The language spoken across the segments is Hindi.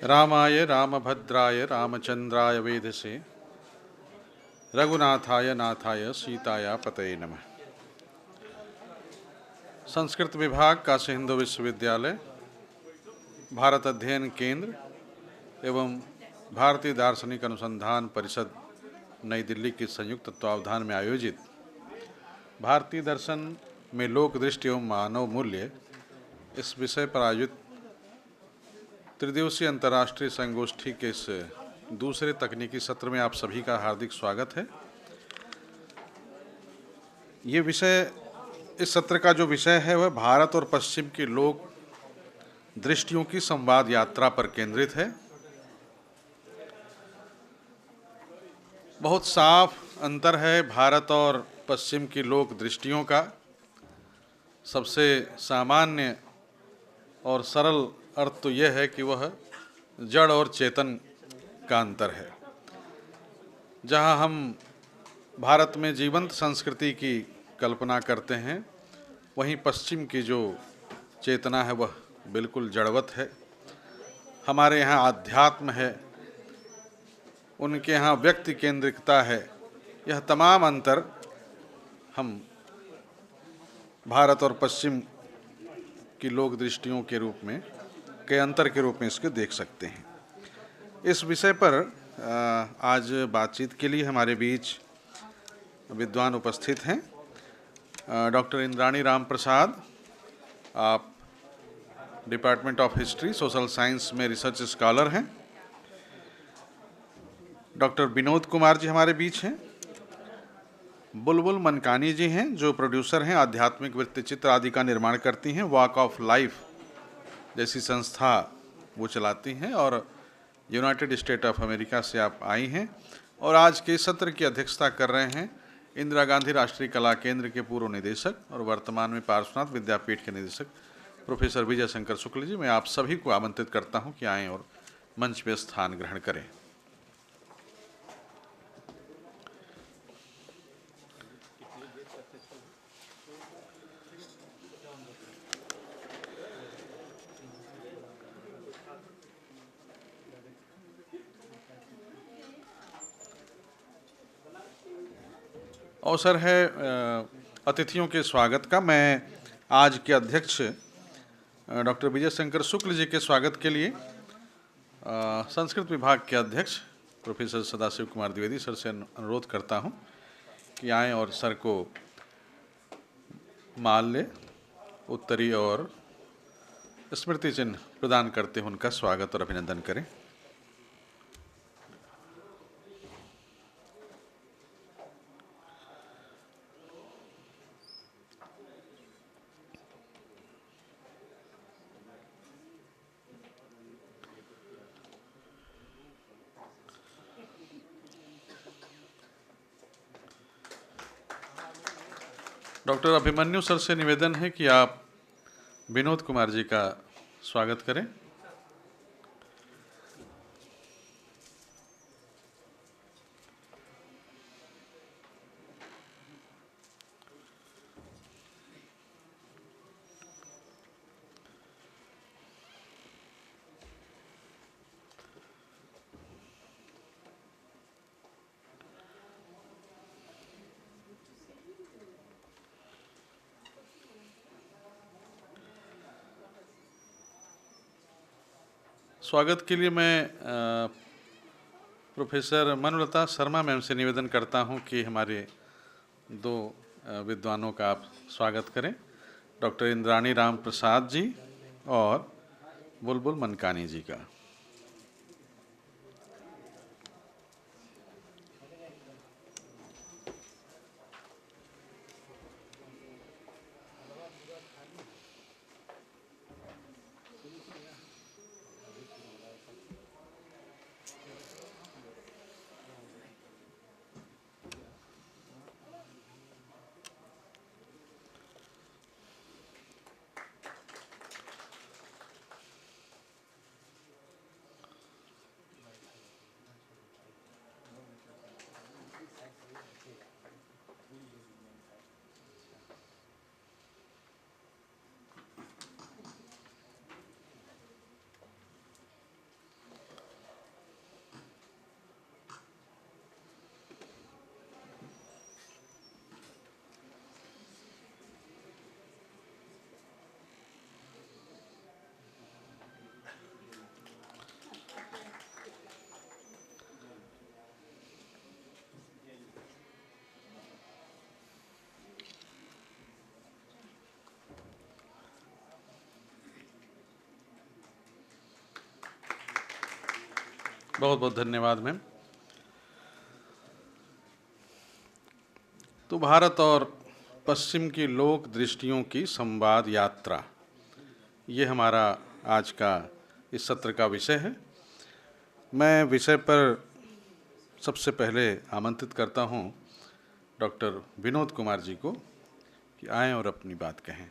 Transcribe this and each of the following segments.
रामाय रामभद्राय रामचंद्राय वेधसे रघुनाथाय नाथाय सीताया पतये नमः। संस्कृत विभाग काशी हिंदू विश्वविद्यालय, भारत अध्ययन केंद्र एवं भारतीय दार्शनिक अनुसंधान परिषद नई दिल्ली के संयुक्त तत्वावधान में आयोजित भारतीय दर्शन में लोक दृष्टि एवं मानव मूल्य इस विषय पर आयोजित त्रिदिवसीय अंतर्राष्ट्रीय संगोष्ठी के इस दूसरे तकनीकी सत्र में आप सभी का हार्दिक स्वागत है। ये विषय, इस सत्र का जो विषय है वह भारत और पश्चिम की लोक दृष्टियों की संवाद यात्रा पर केंद्रित है। बहुत साफ अंतर है भारत और पश्चिम की लोक दृष्टियों का। सबसे सामान्य और सरल अर्थ तो यह है कि वह जड़ और चेतन का अंतर है। जहाँ हम भारत में जीवंत संस्कृति की कल्पना करते हैं, वहीं पश्चिम की जो चेतना है वह बिल्कुल जड़वत है। हमारे यहाँ आध्यात्म है, उनके यहाँ व्यक्ति केंद्रिकता है। यह तमाम अंतर हम भारत और पश्चिम की लोक दृष्टियों के रूप में, के अंतर के रूप में इसके देख सकते हैं। इस विषय पर आज बातचीत के लिए हमारे बीच विद्वान उपस्थित हैं। डॉक्टर इंद्राणी राम प्रसाद, आप department of history social science में रिसर्च स्कॉलर हैं। डॉक्टर विनोद कुमार जी हमारे बीच हैं। बुलबुल मनकानी जी हैं, जो प्रोड्यूसर हैं, आध्यात्मिक वृत्तचित्र आदि का निर्माण करती हैं। वॉक ऑफ लाइफ जैसी संस्था वो चलाती हैं और यूनाइटेड स्टेट ऑफ अमेरिका से आप आई हैं। और आज के सत्र की अध्यक्षता कर रहे हैं इंदिरा गांधी राष्ट्रीय कला केंद्र के पूर्व निदेशक और वर्तमान में पार्श्वनाथ विद्यापीठ के निदेशक प्रोफेसर विजय शंकर शुक्ल जी। मैं आप सभी को आमंत्रित करता हूं कि आएँ और मंच पे स्थान ग्रहण करें। अवसर है अतिथियों के स्वागत का। मैं आज के अध्यक्ष डॉक्टर विजय शंकर शुक्ल जी के स्वागत के लिए संस्कृत विभाग के अध्यक्ष प्रोफेसर सदाशिव कुमार द्विवेदी सर से अनुरोध करता हूं कि आएँ और सर को माल्य, उत्तरी और स्मृति चिन्ह प्रदान करते हुए उनका स्वागत और अभिनंदन करें। डॉक्टर अभिमन्यु सर से निवेदन है कि आप विनोद कुमार जी का स्वागत करें। स्वागत के लिए मैं प्रोफेसर मनुलता शर्मा मैम से निवेदन करता हूं कि हमारे दो विद्वानों का आप स्वागत करें, डॉक्टर इंद्राणी राम प्रसाद जी और बुलबुल मनकानी जी का। बहुत बहुत धन्यवाद मैम। तो भारत और पश्चिम की लोक दृष्टियों की संवाद यात्रा, ये हमारा आज का इस सत्र का विषय है। मैं विषय पर सबसे पहले आमंत्रित करता हूँ डॉक्टर विनोद कुमार जी को कि आएं और अपनी बात कहें।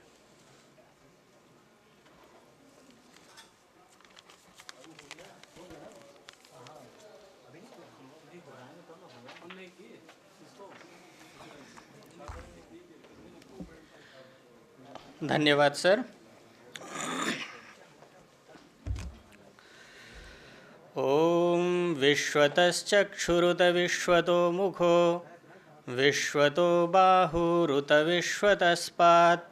धन्यवाद सर। ओम विश्वतश्चक्षुरुत विश्वतो मुखो विश्वतो बाहुरुत विश्वतस्पात्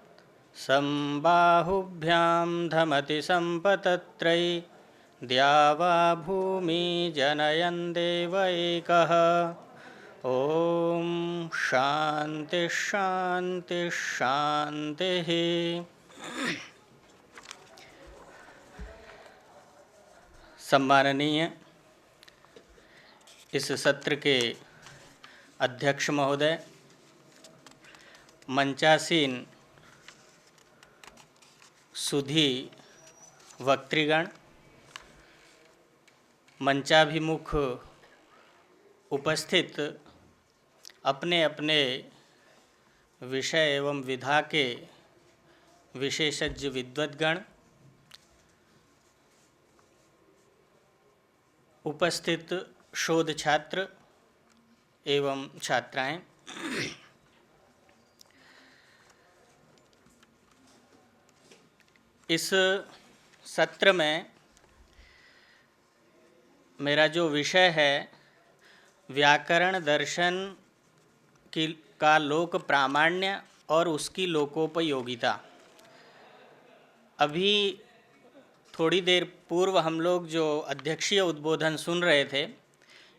संबाहुभ्यां धमति सम्पतत्रै द्यावा भूमि जनयन् देव एकः। ओम शांति शांति शांति। सम्माननीय इस सत्र के अध्यक्ष महोदय, मंचासीन सुधी वक्तृगण, मंचाभिमुख उपस्थित अपने अपने विषय एवं विधा के विशेषज्ञ विद्वद्गण, उपस्थित शोध छात्र एवं छात्राएं, इस सत्र में मेरा जो विषय है व्याकरण दर्शन का लोक प्रामाण्य और उसकी लोकोपयोगिता। अभी थोड़ी देर पूर्व हम लोग जो अध्यक्षीय उद्बोधन सुन रहे थे,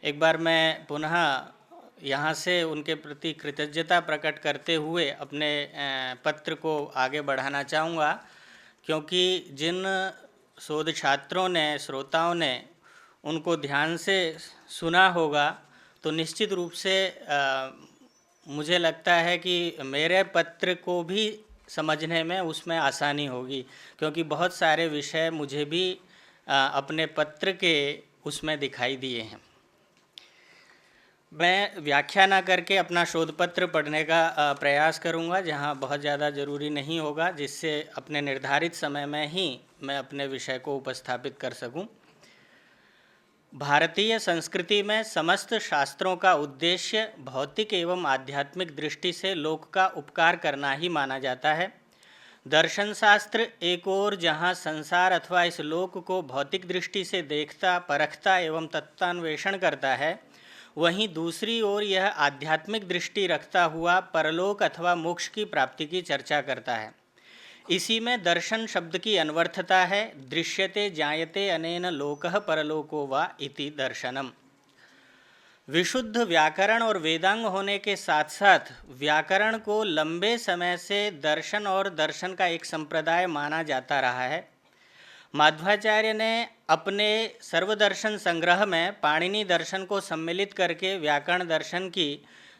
एक बार मैं पुनः यहाँ से उनके प्रति कृतज्ञता प्रकट करते हुए अपने पत्र को आगे बढ़ाना चाहूँगा, क्योंकि जिन शोध छात्रों ने, श्रोताओं ने उनको ध्यान से सुना होगा तो निश्चित रूप से मुझे लगता है कि मेरे पत्र को भी समझने में उसमें आसानी होगी, क्योंकि बहुत सारे विषय मुझे भी अपने पत्र के उसमें दिखाई दिए हैं। मैं व्याख्या ना करके अपना शोध पत्र पढ़ने का प्रयास करूंगा, जहां बहुत ज़्यादा ज़रूरी नहीं होगा, जिससे अपने निर्धारित समय में ही मैं अपने विषय को उपस्थापित कर सकूं। भारतीय संस्कृति में समस्त शास्त्रों का उद्देश्य भौतिक एवं आध्यात्मिक दृष्टि से लोक का उपकार करना ही माना जाता है। दर्शन शास्त्र एक ओर जहाँ संसार अथवा इस लोक को भौतिक दृष्टि से देखता, परखता एवं तत्वान्वेषण करता है, वहीं दूसरी ओर यह आध्यात्मिक दृष्टि रखता हुआ परलोक अथवा मोक्ष की प्राप्ति की चर्चा करता है। इसी में दर्शन शब्द की अन्वर्थता है, दृश्यते जायते अनेन लोकः परलोको वा इति दर्शनम। विशुद्ध व्याकरण और वेदांग होने के साथ साथ व्याकरण को लंबे समय से दर्शन और दर्शन का एक संप्रदाय माना जाता रहा है। माध्वाचार्य ने अपने सर्वदर्शन संग्रह में पाणिनि दर्शन को सम्मिलित करके व्याकरण दर्शन की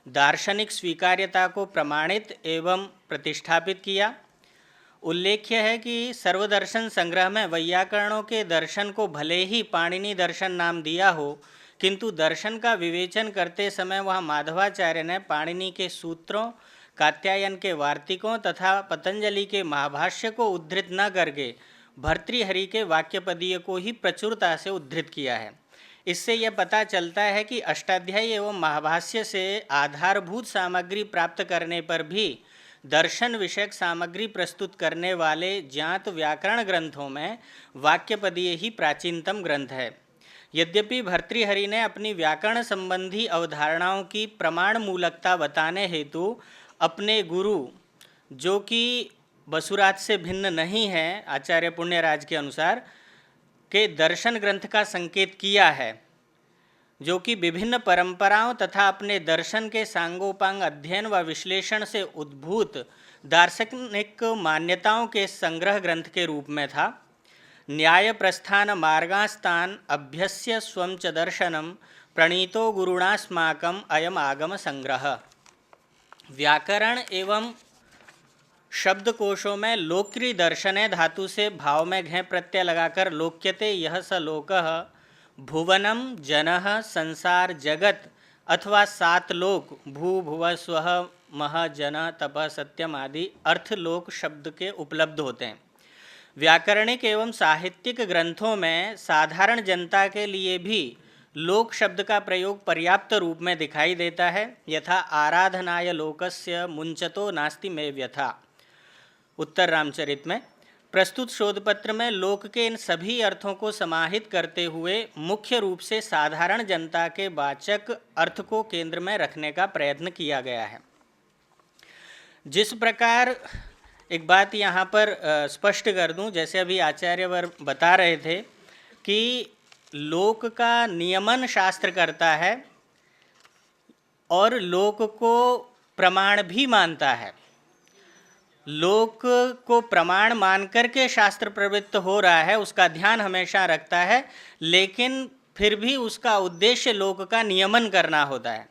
दार्शनिक स्वीकार्यता को प्रमाणित एवं प्रतिष्ठापित किया। उल्लेख्य है कि सर्वदर्शन संग्रह में वैयाकरणों के दर्शन को भले ही पाणिनि दर्शन नाम दिया हो, किंतु दर्शन का विवेचन करते समय वहाँ माधवाचार्य ने पाणिनि के सूत्रों, कात्यायन के वार्तिकों तथा पतंजलि के महाभाष्य को उद्धृत न करके भर्तृहरि के वाक्यपदीय को ही प्रचुरता से उद्धृत किया है। इससे यह पता चलता है कि अष्टाध्यायी एवं महाभाष्य से आधारभूत सामग्री प्राप्त करने पर भी दर्शन विषयक सामग्री प्रस्तुत करने वाले ज्ञात व्याकरण ग्रंथों में वाक्यपदीय ही प्राचीनतम ग्रंथ है। यद्यपि भर्तृहरि ने अपनी व्याकरण संबंधी अवधारणाओं की प्रमाण मूलकता बताने हेतु अपने गुरु, जो कि बसुराज से भिन्न नहीं है आचार्य पुण्यराज के अनुसार, के दर्शन ग्रंथ का संकेत किया है, जो कि विभिन्न परंपराओं तथा अपने दर्शन के सांगोपांग अध्ययन व विश्लेषण से उद्भूत दार्शनिक मान्यताओं के संग्रह ग्रंथ के रूप में था। न्याय प्रस्थान मार्गास्तान अभ्यस्य स्वं च दर्शनम प्रणीतो गुरुणास्माकम अयम आगम संग्रह। व्याकरण एवं शब्दकोशों में लोक्री दर्शने धातु से भाव में घे प्रत्यय लगाकर लोक्यते यह स लोकः भुवनम जनः संसार जगत अथवा सात लोक भू भुव स्वः मह जन तप सत्यम आदि अर्थ लोक शब्द के उपलब्ध होते हैं। व्याकरणिक एवं साहित्यिक ग्रंथों में साधारण जनता के लिए भी लोक शब्द का प्रयोग पर्याप्त रूप में दिखाई देता है। यथा आराधनाय लोकस्य मुंचतो नास्ति में व्यथा उत्तर रामचरित में। प्रस्तुत शोधपत्र में लोक के इन सभी अर्थों को समाहित करते हुए मुख्य रूप से साधारण जनता के वाचक अर्थ को केंद्र में रखने का प्रयत्न किया गया है। जिस प्रकार एक बात यहाँ पर स्पष्ट कर दूँ, जैसे अभी आचार्यवर बता रहे थे कि लोक का नियमन शास्त्र करता है और लोक को प्रमाण भी मानता है। लोक को प्रमाण मान करके शास्त्र प्रवृत्त हो रहा है, उसका ध्यान हमेशा रखता है, लेकिन फिर भी उसका उद्देश्य लोक का नियमन करना होता है।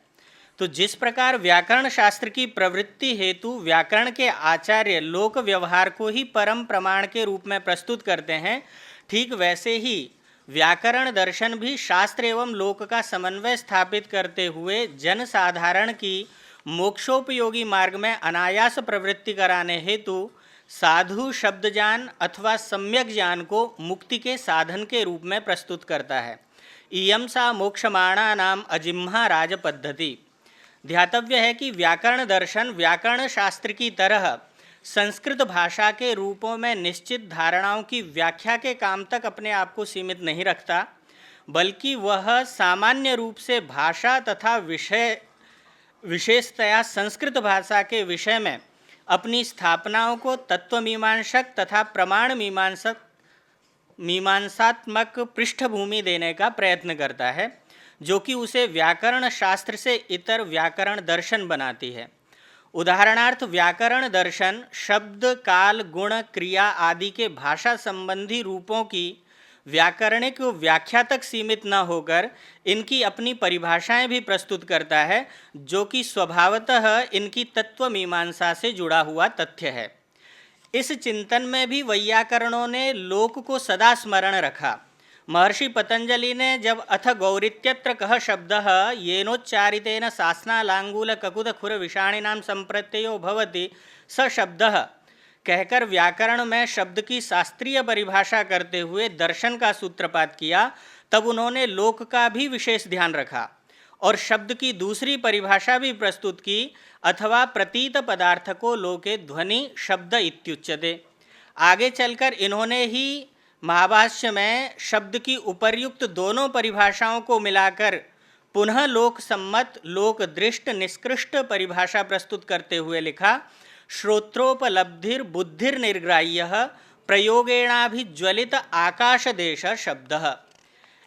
तो जिस प्रकार व्याकरण शास्त्र की प्रवृत्ति हेतु व्याकरण के आचार्य लोक व्यवहार को ही परम प्रमाण के रूप में प्रस्तुत करते हैं, ठीक वैसे ही व्याकरण दर्शन भी शास्त्र एवं लोक का समन्वय स्थापित करते हुए जनसाधारण की मोक्षोपयोगी मार्ग में अनायास प्रवृत्ति कराने हेतु साधु शब्द ज्ञान अथवा सम्यक ज्ञान को मुक्ति के साधन के रूप में प्रस्तुत करता है। इयं सा मोक्षमाणा नाम अजिह्वा राज पद्धति। ध्यातव्य है कि व्याकरण दर्शन व्याकरण शास्त्र की तरह संस्कृत भाषा के रूपों में निश्चित धारणाओं की व्याख्या के काम तक अपने आप को सीमित नहीं रखता, बल्कि वह सामान्य रूप से भाषा तथा विशेषतया संस्कृत भाषा के विषय में अपनी स्थापनाओं को तत्वमीमांसक तथा प्रमाण मीमांसात्मक पृष्ठभूमि देने का प्रयत्न करता है, जो कि उसे व्याकरण शास्त्र से इतर व्याकरण दर्शन बनाती है। उदाहरणार्थ व्याकरण दर्शन शब्द काल गुण क्रिया आदि के भाषा संबंधी रूपों की व्याकरणिक व्याख्या तक सीमित न होकर इनकी अपनी परिभाषाएं भी प्रस्तुत करता है, जो कि स्वभावतः इनकी तत्व मीमांसा से जुड़ा हुआ तथ्य है। इस चिंतन में भी वैयाकरणों ने लोक को सदा स्मरण रखा। महर्षि पतंजलि ने जब अथ गौरित्यत्र कह शब्दः येनोच्चारितेन सास्नालांगूल ककुत खुर विषाणिनां संप्रत्ययो भवति स शब्दः कहकर व्याकरण में शब्द की शास्त्रीय परिभाषा करते हुए दर्शन का सूत्रपात किया, तब उन्होंने लोक का भी विशेष ध्यान रखा और शब्द की दूसरी परिभाषा भी प्रस्तुत की, अथवा प्रतीत पदार्थ को लोके ध्वनि शब्द इत्युच्यते। आगे चलकर इन्होंने ही महाभाष्य में शब्द की उपर्युक्त दोनों परिभाषाओं को मिलाकर पुनः लोक सम्मत लोक दृष्ट निष्कृष्ट परिभाषा प्रस्तुत करते हुए लिखा, श्रोत्रोपलब्धिर बुद्धिर निर्ग्राह्यः प्रयोगेणाभिज्वलित आकाश देश शब्दः।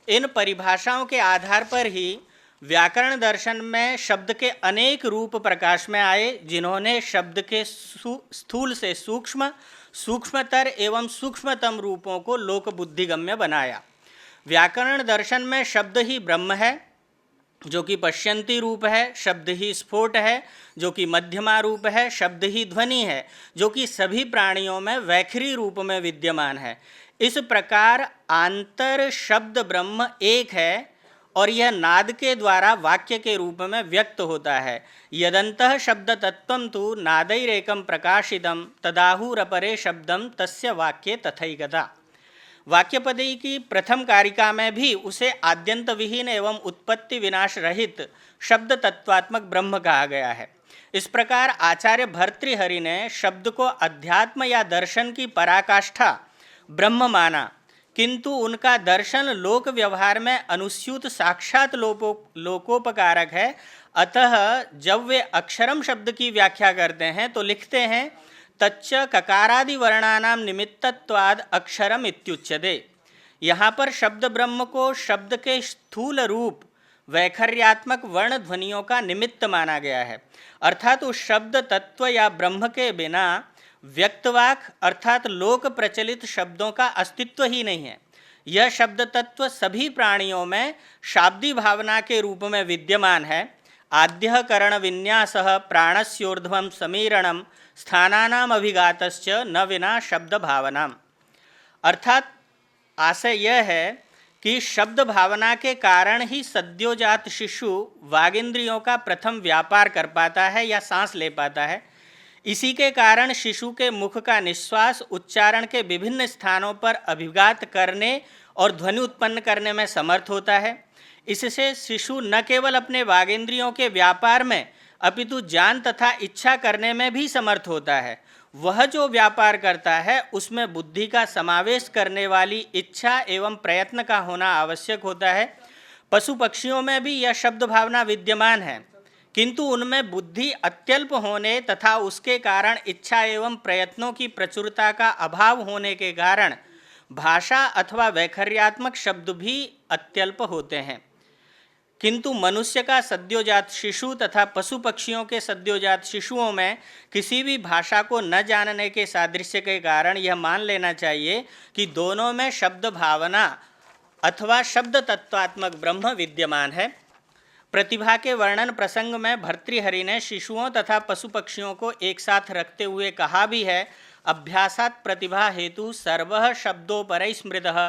इन परिभाषाओं के आधार पर ही व्याकरण दर्शन में शब्द के अनेक रूप प्रकाश में आए, जिन्होंने शब्द के स्थूल से सूक्ष्म, सूक्ष्मतर एवं सूक्ष्मतम रूपों को लोक बुद्धिगम्य बनाया। व्याकरण दर्शन में शब्द ही ब्रह्म है, जो कि पश्यंती रूप है, शब्द ही स्फोट है, जो कि मध्यमा रूप है, शब्द ही ध्वनि है, जो कि सभी प्राणियों में वैखरी रूप में विद्यमान है। इस प्रकार आंतर शब्द ब्रह्म एक है और यह नाद के द्वारा वाक्य के रूप में व्यक्त होता है। यदंतः शब्द तत्वं तु नादैरेकं प्रकाशितं तदाहुरपरे शब्दम तस्य वाक्ये तथैकता। वाक्यपदी की प्रथम कारिका में भी उसे आद्यंत विहीन एवं उत्पत्ति विनाश रहित शब्द तत्वात्मक ब्रह्म कहा गया है। इस प्रकार आचार्य भर्तृहरि ने शब्द को अध्यात्म या दर्शन की पराकाष्ठा ब्रह्म माना, किंतु उनका दर्शन लोक व्यवहार में अनुस्यूत साक्षात लोकोपकारक है। अतः जब वे अक्षरम शब्द की व्याख्या करते हैं तो लिखते हैं तच्च ककारादि वर्णानाम निमित्तत्वाद अक्षरम इत्युच्यते। यहाँ पर शब्द ब्रह्म को शब्द के स्थूल रूप वैखर्यात्मक वर्ण ध्वनियों का निमित्त माना गया है, अर्थात उस शब्द तत्व या ब्रह्म के बिना व्यक्तवाक अर्थात लोक प्रचलित शब्दों का अस्तित्व ही नहीं है। यह शब्द तत्व सभी प्राणियों में शाब्दी भावना के रूप में विद्यमान है। आद्य करण विन्यासः प्राणस्योर्ध्वं समीरणम स्थानानाम अभिघातश्च न विना शब्द भावनाम। अर्थात आशय यह है कि शब्द भावना के कारण ही सद्योजात शिशु वागेंद्रियों का प्रथम व्यापार कर पाता है या सांस ले पाता है। इसी के कारण शिशु के मुख का निश्वास उच्चारण के विभिन्न स्थानों पर अभिघात करने और ध्वनि उत्पन्न करने में समर्थ होता है। इससे शिशु न केवल अपने वागेंद्रियों के व्यापार में अपितु ज्ञान तथा इच्छा करने में भी समर्थ होता है। वह जो व्यापार करता है उसमें बुद्धि का समावेश करने वाली इच्छा एवं प्रयत्न का होना आवश्यक होता है। पशु पक्षियों में भी यह शब्द भावना विद्यमान है, किंतु उनमें बुद्धि अत्यल्प होने तथा उसके कारण इच्छा एवं प्रयत्नों की प्रचुरता का अभाव होने के कारण भाषा अथवा वैखर्यात्मक शब्द भी अत्यल्प होते हैं। किंतु मनुष्य का सद्योजात शिशु तथा पशु पक्षियों के सद्योजात शिशुओं में किसी भी भाषा को न जानने के सादृश्य के कारण यह मान लेना चाहिए कि दोनों में शब्द भावना अथवा शब्द तत्वात्मक ब्रह्म विद्यमान है। प्रतिभा के वर्णन प्रसंग में भर्तृहरि ने शिशुओं तथा पशु पक्षियों को एक साथ रखते हुए कहा भी है, अभ्यासात् प्रतिभा हेतु सर्वः शब्दोपरै स्मृतः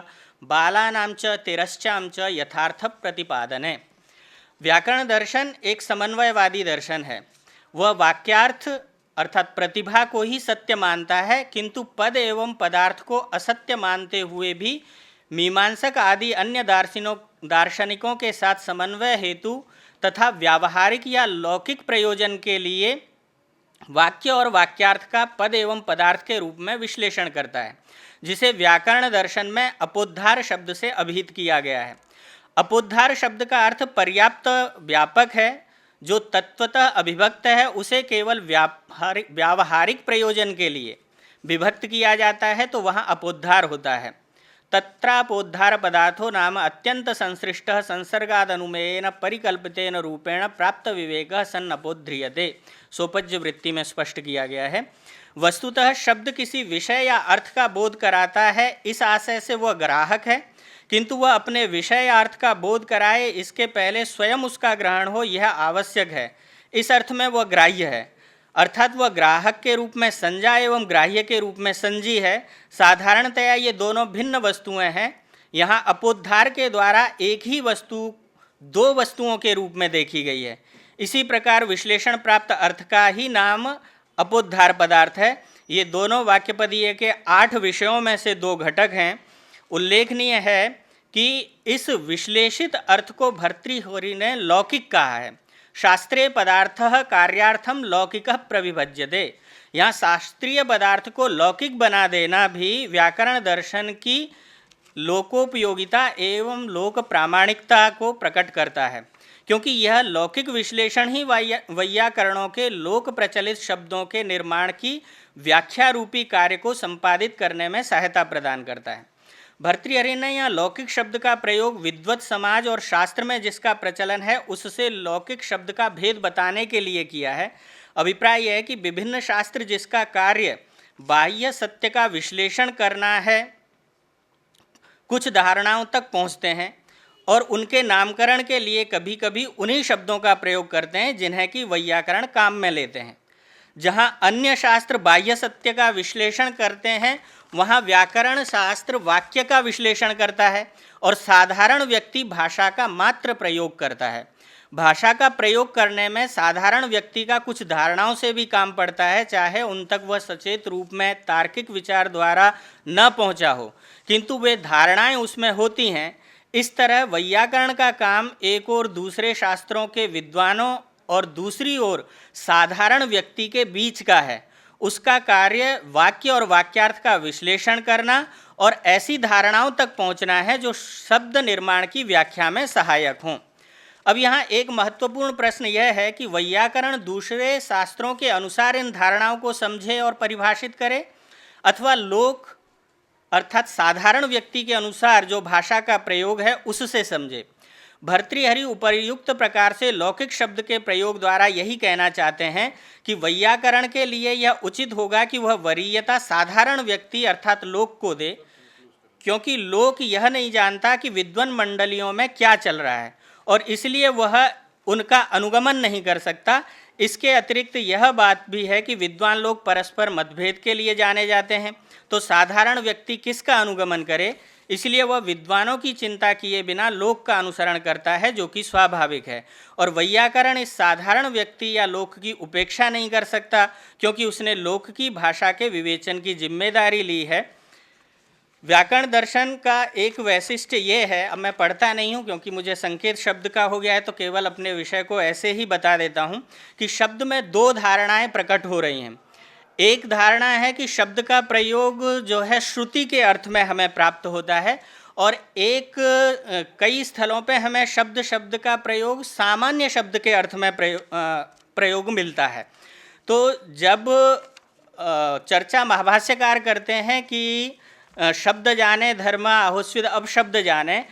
बालानां च तिरश्चां च यथार्थ प्रतिपादने। व्याकरण दर्शन एक समन्वयवादी दर्शन है। वह वाक्यार्थ अर्थात प्रतिभा को ही सत्य मानता है, किंतु पद एवं पदार्थ को असत्य मानते हुए भी मीमांसक आदि अन्य दार्शनिकों के साथ समन्वय हेतु तथा व्यावहारिक या लौकिक प्रयोजन के लिए वाक्य और वाक्यार्थ का पद एवं पदार्थ के रूप में विश्लेषण करता है, जिसे व्याकरण दर्शन में अपोद्धार शब्द से अभिहित किया गया है। अपोद्धार शब्द का अर्थ पर्याप्त व्यापक है। जो तत्वतः अभिभक्त है उसे केवल व्यावहारिक प्रयोजन के लिए विभक्त किया जाता है तो वहाँ अपोद्धार होता है। तत्रापोद्धार पदार्थो नाम अत्यंत संसृष्ट संसर्गादनुमेयेन परिकल्पितेन रूपेण प्राप्त विवेकः सन् अपोध्रियते। सोपज्य वृत्ति में स्पष्ट किया गया है। वस्तुतः शब्द किसी विषय या अर्थ का बोध कराता है, इस आशय से वह ग्राहक है, किंतु वह अपने विषय या अर्थ का बोध कराए इसके पहले स्वयं उसका ग्रहण हो, यह आवश्यक है। इस अर्थ में वह ग्राह्य है, अर्थात वह ग्राहक के रूप में संज्ञा एवं ग्राह्य के रूप में संजी है। साधारणतया ये दोनों भिन्न वस्तुएं हैं। यहाँ अपोद्धार के द्वारा एक ही वस्तु दो वस्तुओं के रूप में देखी गई है। इसी प्रकार विश्लेषण प्राप्त अर्थ का ही नाम अपोद्धार पदार्थ है। ये दोनों वाक्यपदीय के 8 विषयों में से 2 घटक हैं। उल्लेखनीय है कि इस विश्लेषित अर्थ को भर्तृहरि ने लौकिक कहा है। शास्त्रीय पदार्थः कार्यार्थम लौकिकः प्रविभज्यते। यहाँ शास्त्रीय पदार्थ को लौकिक बना देना भी व्याकरण दर्शन की लोकोपयोगिता एवं लोक प्रामाणिकता को प्रकट करता है, क्योंकि यह लौकिक विश्लेषण ही वैयाकरणों के लोक प्रचलित शब्दों के निर्माण की व्याख्या रूपी कार्य को संपादित करने में सहायता प्रदान करता है। भर्तृहरि ने यहाँ लौकिक शब्द का प्रयोग विद्वत समाज और शास्त्र में जिसका प्रचलन है उससे लौकिक शब्द का भेद बताने के लिए किया है। अभिप्राय यह है कि विभिन्न शास्त्र जिसका कार्य बाह्य सत्य का विश्लेषण करना है, कुछ धारणाओं तक पहुँचते हैं और उनके नामकरण के लिए कभी कभी उन्हीं शब्दों का प्रयोग करते हैं जिन्हें कि वैयाकरण काम में लेते हैं। जहाँ अन्य शास्त्र बाह्य सत्य का विश्लेषण करते हैं, वहाँ व्याकरण शास्त्र वाक्य का विश्लेषण करता है और साधारण व्यक्ति भाषा का मात्र प्रयोग करता है। भाषा का प्रयोग करने में साधारण व्यक्ति का कुछ धारणाओं से भी काम पड़ता है, चाहे उन तक वह सचेत रूप में तार्किक विचार द्वारा न पहुँचा हो, किंतु वे धारणाएं उसमें होती हैं। इस तरह वैयाकरण का काम एक और दूसरे शास्त्रों के विद्वानों और दूसरी ओर साधारण व्यक्ति के बीच का है। उसका कार्य वाक्य और वाक्यार्थ का विश्लेषण करना और ऐसी धारणाओं तक पहुंचना है जो शब्द निर्माण की व्याख्या में सहायक हों। अब यहाँ एक महत्वपूर्ण प्रश्न यह है कि वैयाकरण दूसरे शास्त्रों के अनुसार इन धारणाओं को समझे और परिभाषित करे, अथवा लोक अर्थात साधारण व्यक्ति के अनुसार जो भाषा का प्रयोग है उससे समझे। भर्तृहरि उपर्युक्त प्रकार से लौकिक शब्द के प्रयोग द्वारा यही कहना चाहते हैं कि वैयाकरण के लिए यह उचित होगा कि वह वरीयता साधारण व्यक्ति अर्थात लोक को दे, क्योंकि लोक यह नहीं जानता कि विद्वान मंडलियों में क्या चल रहा है और इसलिए वह उनका अनुगमन नहीं कर सकता। इसके अतिरिक्त यह बात भी है कि विद्वान लोग परस्पर मतभेद के लिए जाने जाते हैं, तो साधारण व्यक्ति किसका अनुगमन करे, इसलिए वह विद्वानों की चिंता किए बिना लोक का अनुसरण करता है, जो कि स्वाभाविक है। और वैयाकरण इस साधारण व्यक्ति या लोक की उपेक्षा नहीं कर सकता, क्योंकि उसने लोक की भाषा के विवेचन की जिम्मेदारी ली है। व्याकरण दर्शन का एक वैशिष्ट्य ये है, अब मैं पढ़ता नहीं हूँ क्योंकि मुझे संकेत शब्द का हो गया है, तो केवल अपने विषय को ऐसे ही बता देता हूँ कि शब्द में दो धारणाएं प्रकट हो रही हैं। एक धारणा है कि शब्द का प्रयोग जो है श्रुति के अर्थ में हमें प्राप्त होता है, और एक कई स्थलों पे हमें शब्द का प्रयोग सामान्य शब्द के अर्थ में प्रयोग मिलता है। तो जब चर्चा महाभाष्यकार करते हैं कि शब्द जाने धर्म आहुस्विद अब शब्द जाने,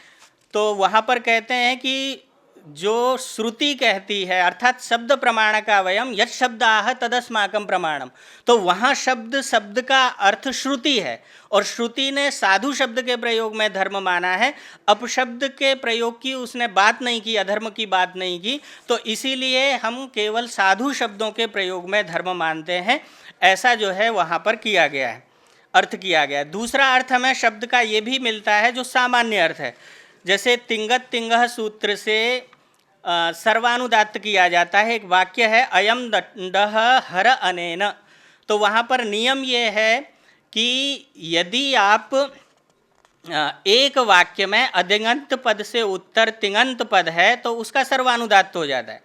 तो वहाँ पर कहते हैं कि जो श्रुति कहती है अर्थात शब्द प्रमाण का वयम यद शब्द आह तदस्माकम प्रमाणम, तो वहाँ शब्द का अर्थ श्रुति है और श्रुति ने साधु शब्द के प्रयोग में धर्म माना है, अपशब्द के प्रयोग की उसने बात नहीं की, अधर्म की बात नहीं की, तो इसीलिए हम केवल साधु शब्दों के प्रयोग में धर्म मानते हैं। ऐसा जो है वहाँ पर किया गया है, अर्थ किया गया है। दूसरा अर्थ हमें शब्द का ये भी मिलता है जो सामान्य अर्थ है, जैसे तिंगत तिंगह सूत्र से सर्वानुदात्त किया जाता है। एक वाक्य है अयम दंडः हर अनेन, तो वहाँ पर नियम ये है कि यदि आप एक वाक्य में अधिगंत पद से उत्तर तिङंत पद है तो उसका सर्वानुदात्त हो जाता है।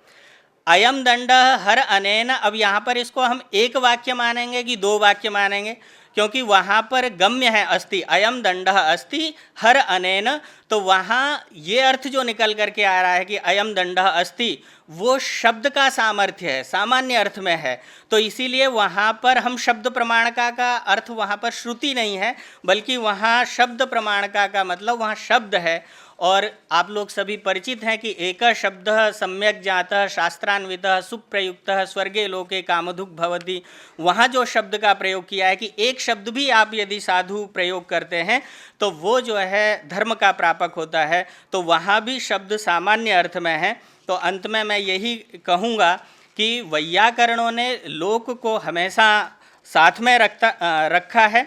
अयम दंडः हर अनेन, अब यहाँ पर इसको हम एक वाक्य मानेंगे कि दो वाक्य मानेंगे, क्योंकि वहाँ पर गम्य है अस्ति, अयम दंडः अस्ति हर अनेन, तो वहाँ ये अर्थ जो निकल करके आ रहा है कि अयम दंडः अस्ति, वो शब्द का सामर्थ्य है, सामान्य अर्थ में है। तो इसीलिए वहाँ पर हम शब्द प्रमाणका का अर्थ वहाँ पर श्रुति नहीं है, बल्कि वहाँ शब्द प्रमाणका का मतलब वहाँ शब्द है। और आप लोग सभी परिचित हैं कि एक शब्द सम्यक जातः शास्त्रान्वितः सुप्रयुक्तः स्वर्गे लोके कामधुक् भवति, वहाँ जो शब्द का प्रयोग किया है कि एक शब्द भी आप यदि साधु प्रयोग करते हैं तो वो जो है धर्म का प्रापक होता है, तो वहाँ भी शब्द सामान्य अर्थ में है। तो अंत में मैं यही कहूँगा कि वैयाकरणों ने लोक को हमेशा साथ में रखा है,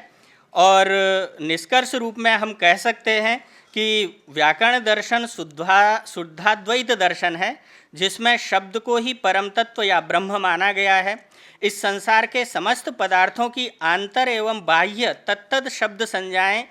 और निष्कर्ष रूप में हम कह सकते हैं कि व्याकरण दर्शन शुद्धाद्वैत दर्शन है, जिसमें शब्द को ही परम तत्व या ब्रह्म माना गया है। इस संसार के समस्त पदार्थों की आंतर एवं बाह्य तत्तद शब्द संज्ञाएं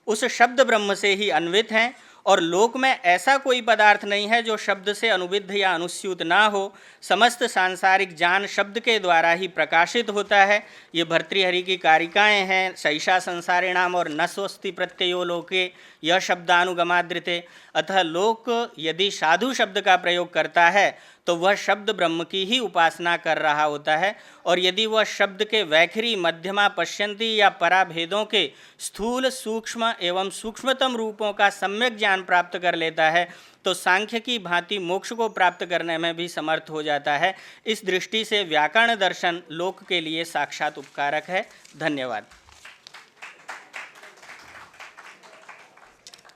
उस शब्द ब्रह्म से ही अन्वित हैं, और लोक में ऐसा कोई पदार्थ नहीं है जो शब्द से अनुविद्ध या अनुस्यूत ना हो। समस्त सांसारिक ज्ञान शब्द के द्वारा ही प्रकाशित होता है। ये भर्तृहरि की कारिकाएँ हैं, सैषा संसारिणाम और न स्वस्ति प्रत्ययो लोके यह शब्दानुगमाद्रिते। अतः लोक यदि साधु शब्द का प्रयोग करता है तो वह शब्द ब्रह्म की ही उपासना कर रहा होता है, और यदि वह शब्द के वैखरी मध्यमा पश्यंती या पराभेदों के स्थूल सूक्ष्म एवं सूक्ष्मतम रूपों का सम्यक ज्ञान प्राप्त कर लेता है तो सांख्य की भांति मोक्ष को प्राप्त करने में भी समर्थ हो जाता है। इस दृष्टि से व्याकरण दर्शन लोक के लिए साक्षात उपकारक है। धन्यवाद।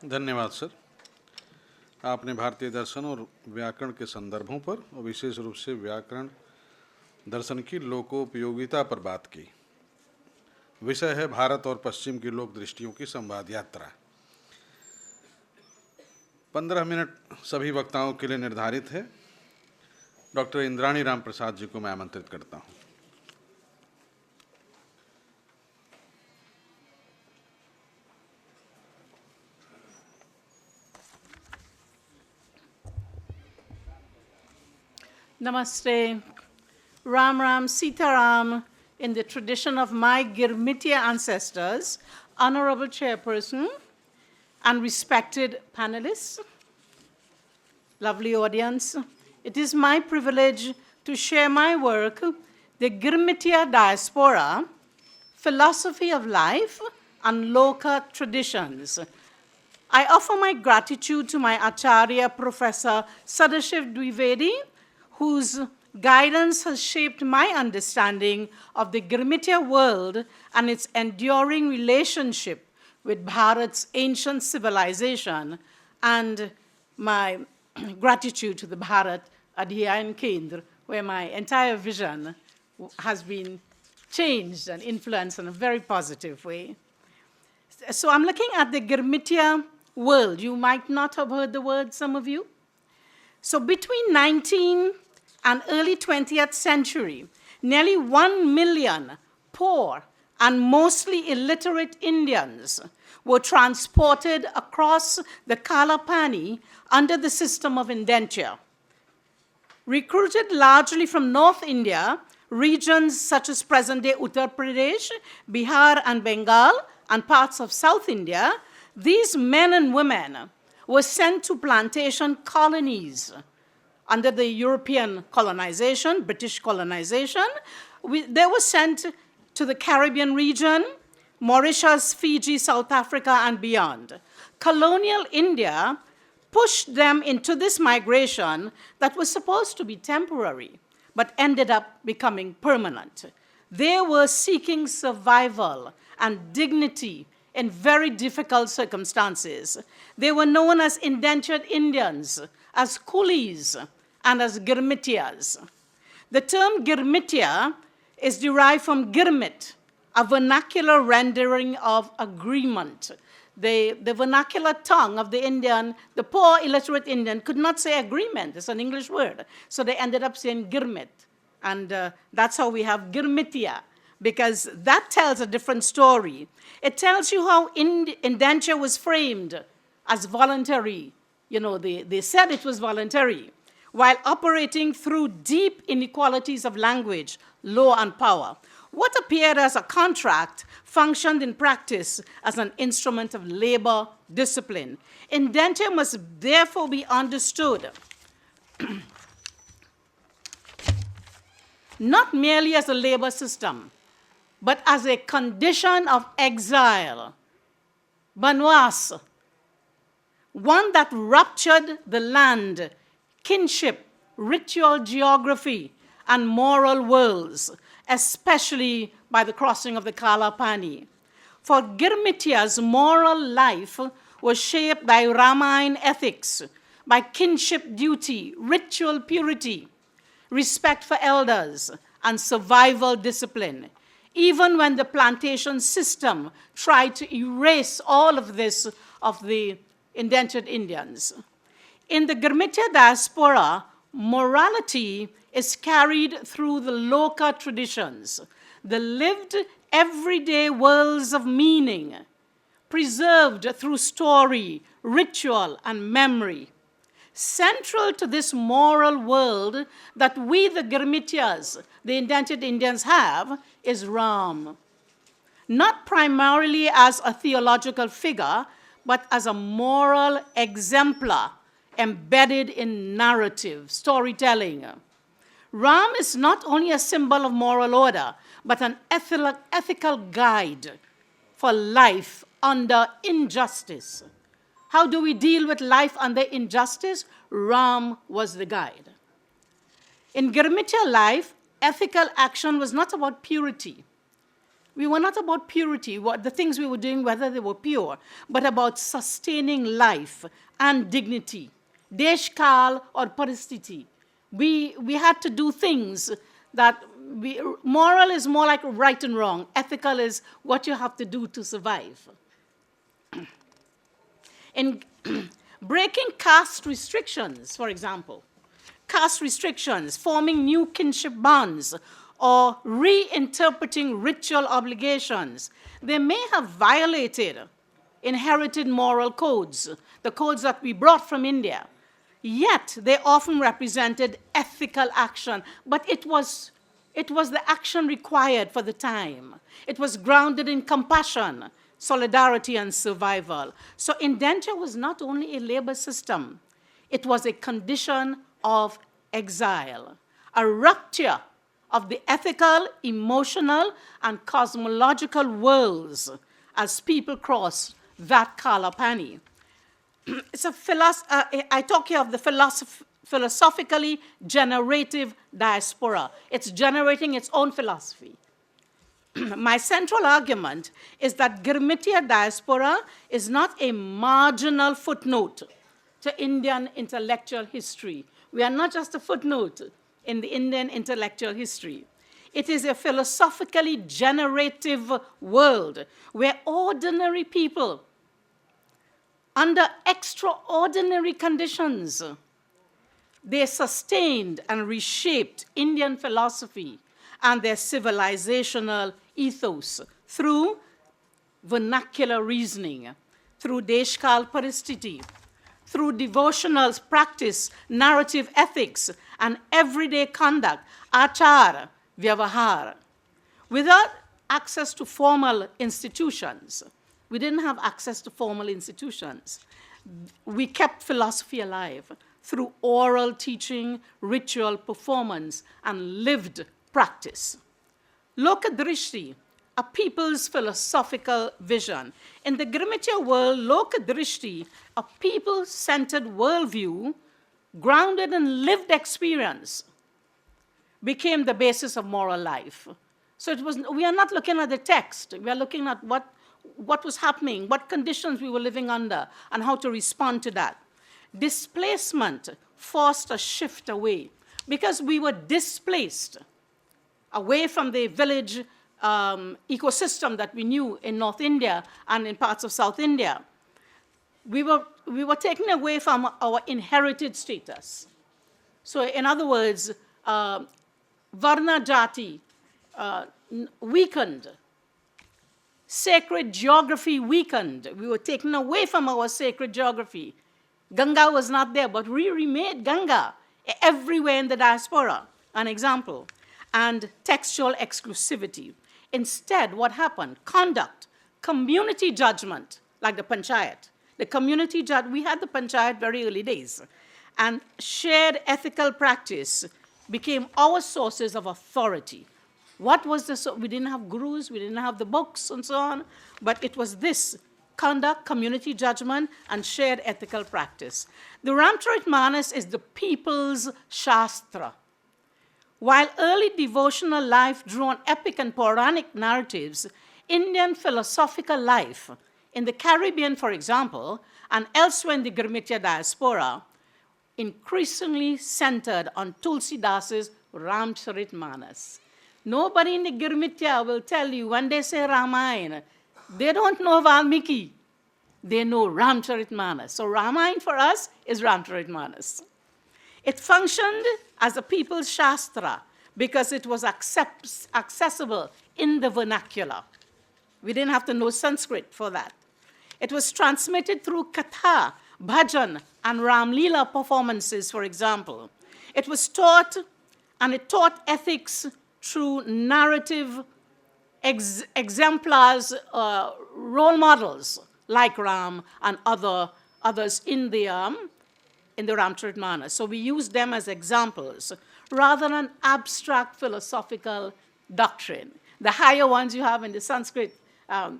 धन्यवाद सर। आपने भारतीय दर्शन और व्याकरण के संदर्भों पर और विशेष रूप से व्याकरण दर्शन की लोकोपयोगिता पर बात की। विषय है भारत और पश्चिम की लोक दृष्टियों की संवाद यात्रा। 15 मिनट सभी वक्ताओं के लिए निर्धारित है। डॉक्टर इंद्राणी राम प्रसाद जी को मैं आमंत्रित करता हूँ। Namaste. Ram Ram, Sita Ram, in the tradition of my Girmitya ancestors, Honorable Chairperson and respected panelists, lovely audience, it is my privilege to share my work, The Girmitya Diaspora, Philosophy of Life and Loka Traditions, I offer my gratitude to my Acharya, Professor Sadashiv Dwivedi, whose guidance has shaped my understanding of the Girmitya world and its enduring relationship with Bharat's ancient civilization, and my gratitude to the Bharat Adhyayan Kendra, where my entire vision has been changed and influenced in a very positive way. So I'm looking at the Girmitya world. You might not have heard the word, some of you. So between 19th and early 20th century, nearly 1 million poor and mostly illiterate Indians were transported across the Kalapani under the system of indenture. Recruited largely from North India, regions such as present-day Uttar Pradesh, Bihar, and Bengal, and parts of South India, these men and women were sent to plantation colonies under the European colonization, British colonization. They were sent to the Caribbean region, Mauritius, Fiji, South Africa, and beyond. Colonial India pushed them into this migration that was supposed to be temporary, but ended up becoming permanent. They were seeking survival and dignity in very difficult circumstances. They were known as indentured Indians, as coolies, and as Girmityas. The term Girmitya is derived from Girmit, a vernacular rendering of agreement. The vernacular tongue of the Indian, the poor illiterate Indian, could not say agreement. It's an English word. So they ended up saying Girmit. And that's how we have Girmitya, because that tells a different story. It tells you how indenture was framed as voluntary. You know, they said it was voluntary, while operating through deep inequalities of language, law, and power. What appeared as a contract functioned in practice as an instrument of labor discipline. Indenture must therefore be understood not merely as a labor system, but as a condition of exile, banwas, one that ruptured the land, kinship, ritual geography, and moral worlds, especially by the crossing of the Kalapani. For Girmitya's moral life was shaped by Ramayana ethics, by kinship duty, ritual purity, respect for elders, and survival discipline, even when the plantation system tried to erase all of this of the indentured Indians. In the Girmitya diaspora, morality is carried through the loka traditions, the lived everyday worlds of meaning, preserved through story, ritual, and memory. Central to this moral world that we, the Girmityas, the indentured Indians, have is Ram. Not primarily as a theological figure, but as a moral exemplar embedded in narrative, storytelling. Ram is not only a symbol of moral order, but an ethical guide for life under injustice. How do we deal with life under injustice? Ram was the guide. In Girmitya life, ethical action was not about purity. We were not about purity, the things we were doing, whether they were pure, but about sustaining life and dignity. Deshkal or paristiti. We had to do things that moral is more like right and wrong. Ethical is what you have to do to survive. In breaking caste restrictions, for example, caste restrictions, forming new kinship bonds, or reinterpreting ritual obligations, they may have violated inherited moral codes, the codes that we brought from India. Yet they often represented ethical action, but it was the action required for the time. It was grounded in compassion, solidarity, and survival. So indenture was not only a labor system, it was a condition of exile, a rupture of the ethical, emotional, and cosmological worlds as people crossed that Kalapani. it's a I talk here of the philosophically generative diaspora. It's generating its own philosophy. My central argument is that Girmitia diaspora is not a marginal footnote to Indian intellectual history. We are not just a footnote in the Indian intellectual history. It is a philosophically generative world where ordinary people, under extraordinary conditions, they sustained and reshaped Indian philosophy and their civilizational ethos through vernacular reasoning, through Deshkal Paristiti, through devotional practice, narrative ethics, and everyday conduct, achar, vyavahar, without access to formal institutions. We didn't have access to formal institutions. We kept philosophy alive through oral teaching, ritual performance, and lived practice. Lokadrishti, a people's philosophical vision. In the Girmitia world, Lokadrishti, a people-centered worldview grounded in lived experience, became the basis of moral life. So we are not looking at the text. We are looking at what was happening, what conditions we were living under, and how to respond to that. Displacement forced a shift away because we were displaced away from the village ecosystem that we knew in North India and in parts of South India. We were taken away from our inherited status. So in other words, Varna Jati weakened. Sacred geography weakened. We were taken away from our sacred geography. Ganga was not there, but we remade Ganga everywhere in the diaspora, an example. And textual exclusivity. Instead, what happened? Conduct, community judgment, like the panchayat. The community we had the panchayat very early days. And shared ethical practice became our sources of authority. What was this? We didn't have gurus, we didn't have the books and so on, but it was this: conduct, community judgment, and shared ethical practice. The Ramcharitmanas is the people's Shastra. While early devotional life drew on epic and Puranic narratives, Indian philosophical life, in the Caribbean, for example, and elsewhere in the Girmitia diaspora, increasingly centered on Tulsidasa's Ramcharitmanas. Nobody in the Girmitia will tell you when they say Ramayana, they don't know Valmiki. They know Ramcharitmanas. So Ramayana for us is Ramcharitmanas. It functioned as a people's Shastra because it was accessible in the vernacular. We didn't have to know Sanskrit for that. It was transmitted through Katha, Bhajan, and Ram Leela performances, for example. It was taught, and it taught ethics through narrative exemplars, role models like Ram and others in the Ramcharitmanas. So we use them as examples rather than abstract philosophical doctrine. The higher ones you have in the Sanskrit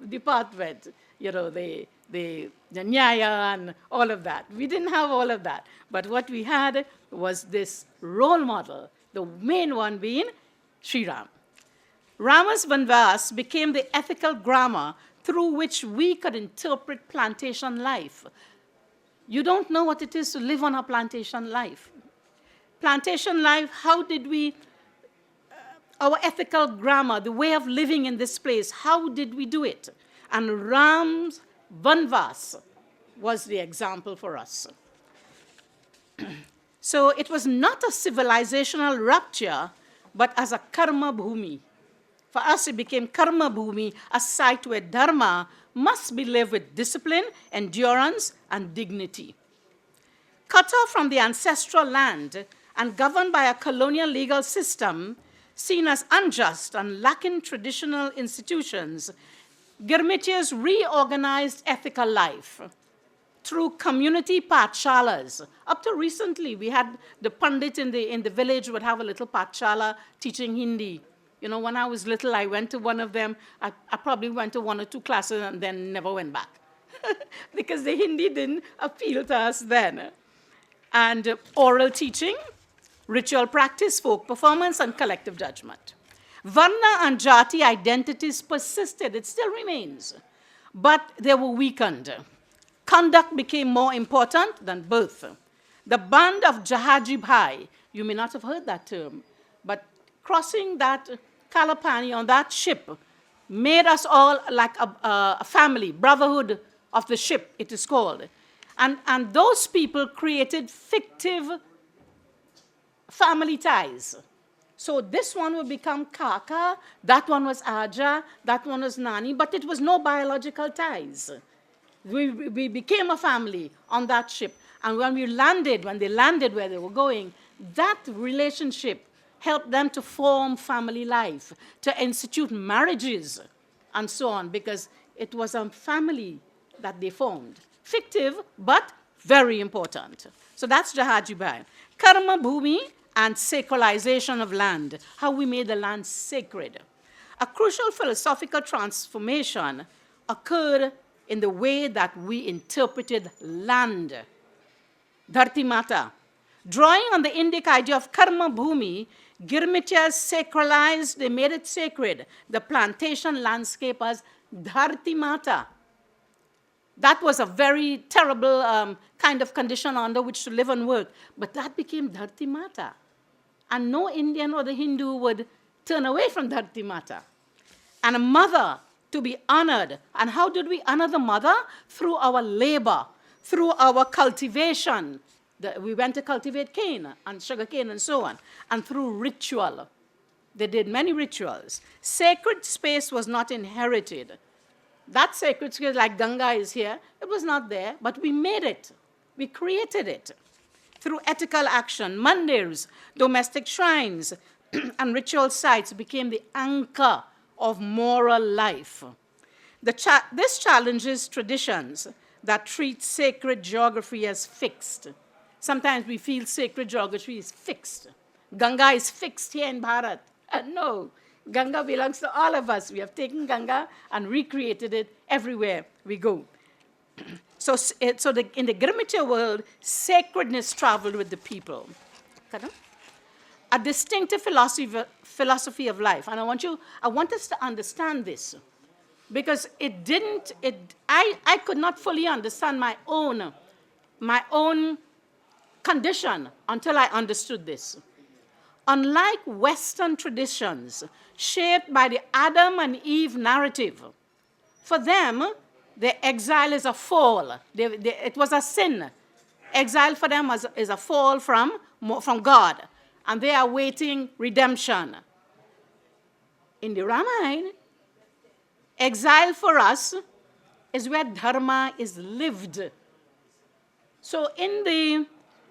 department, the Nyaya and all of that. We didn't have all of that. But what we had was this role model, the main one being Sri Ram. Rama's Vanvas became the ethical grammar through which we could interpret plantation life. You don't know what it is to live on a plantation life. Plantation life, how did we, our ethical grammar, the way of living in this place, how did we do it? And Ram's Vanvas was the example for us. So it was not a civilizational rupture, but as a karma bhumi. For us, it became karma bhumi, a site where dharma must be lived with discipline, endurance, and dignity. Cut off from the ancestral land and governed by a colonial legal system seen as unjust and lacking traditional institutions, Girmitia's reorganized ethical life through community pathshalas. Up to recently, we had the pandit in the village would have a little pathshala teaching Hindi. When I was little, I went to one of them. I probably went to one or two classes and then never went back. because the Hindi didn't appeal to us then. And oral teaching, ritual practice, folk performance, and collective judgment. Varna and Jati identities persisted, it still remains, but they were weakened. Conduct became more important than birth. The band of Jahaji Bhai, you may not have heard that term, but crossing that Kalapani on that ship made us all like a family, brotherhood of the ship, it is called. And those people created fictive family ties. So this one would become Kaka, that one was Aja, that one was Nani, but it was no biological ties. We became a family on that ship. And when they landed where they were going, that relationship helped them to form family life, to institute marriages, and so on, because it was a family that they formed. Fictive, but very important. So that's Jahaji Bhai. Karma Bhumi and sacralization of land, how we made the land sacred. A crucial philosophical transformation occurred in the way that we interpreted land. Dharti Mata. Drawing on the Indic idea of Karma Bhumi, Girmityas sacralized, they made it sacred, the plantation landscape as Dharti Mata. That was a very terrible kind of condition under which to live and work, but that became Dharti Mata. And no Indian or the Hindu would turn away from Dharti Mata. And a mother to be honored. And how did we honor the mother? Through our labor, through our cultivation. We went to cultivate cane and sugar cane and so on. And through ritual. They did many rituals. Sacred space was not inherited. That sacred space, like Ganga is here, it was not there, but we made it. We created it. Through ethical action, mandirs, domestic shrines, and ritual sites became the anchor of moral life. This challenges traditions that treat sacred geography as fixed. Sometimes we feel sacred geography is fixed. Ganga is fixed here in Bharat. No, Ganga belongs to all of us. We have taken Ganga and recreated it everywhere we go. So in the Girmitya world, sacredness traveled with the people. A distinctive philosophy of life. And I want us to understand this. Because I could not fully understand my own condition until I understood this. Unlike Western traditions shaped by the Adam and Eve narrative, for them, the exile is a fall. It was a sin. Exile for them is a fall from God, and they are waiting redemption. In the Ramayana, exile for us is where dharma is lived. So in the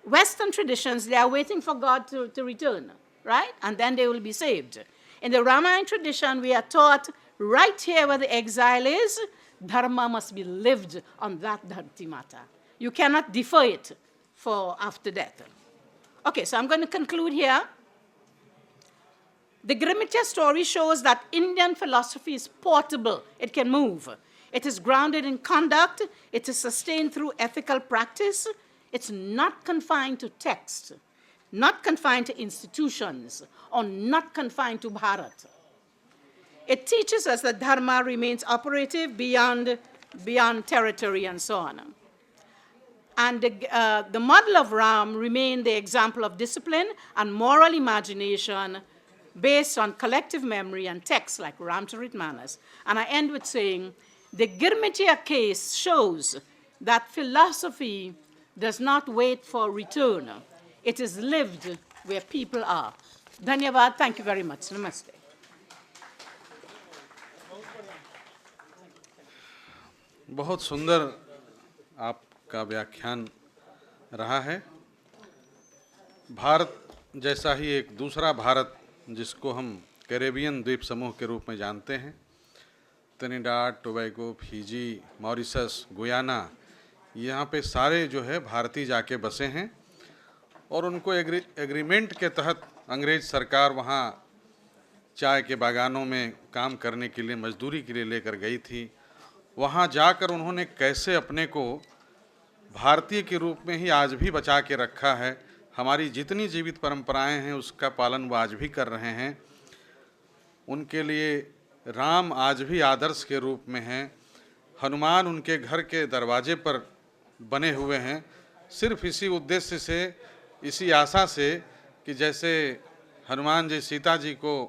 Western traditions, they are waiting for God to return, right? And then they will be saved. In the Ramayana tradition, we are taught right here where the exile is, dharma must be lived on that Dharti Mata. You cannot defer it for after death. Okay, so I'm going to conclude here. The Girmitya story shows that Indian philosophy is portable. It can move. It is grounded in conduct. It is sustained through ethical practice. It's not confined to text, not confined to institutions, or not confined to Bharat. It teaches us that dharma remains operative beyond territory and so on. And the model of Ram remained the example of discipline and moral imagination based on collective memory and texts like Ramcharitmanas. And I end with saying, the Girmitya case shows that philosophy does not wait for return. It is lived where people are. Dhanyavad, thank you very much. Namaste. बहुत सुंदर आपका व्याख्यान रहा है। भारत जैसा ही एक दूसरा भारत जिसको हम कैरेबियन द्वीप समूह के रूप में जानते हैं, त्रिनिडाद, टोबैगो, फिजी, मॉरिशस, गुयाना, यहाँ पे सारे जो है भारतीय जाके बसे हैं और उनको एग्रीमेंट के तहत अंग्रेज़ सरकार वहाँ चाय के बागानों में काम करने के लिए, मजदूरी के लिए लेकर गई थी वहाँ जाकर उन्होंने कैसे अपने को भारतीय के रूप में ही आज भी बचा के रखा है। हमारी जितनी जीवित परंपराएं हैं उसका पालन वो आज भी कर रहे हैं। उनके लिए राम आज भी आदर्श के रूप में हैं। हनुमान उनके घर के दरवाजे पर बने हुए हैं, सिर्फ इसी उद्देश्य से, इसी आशा से कि जैसे हनुमान जी सीता जी को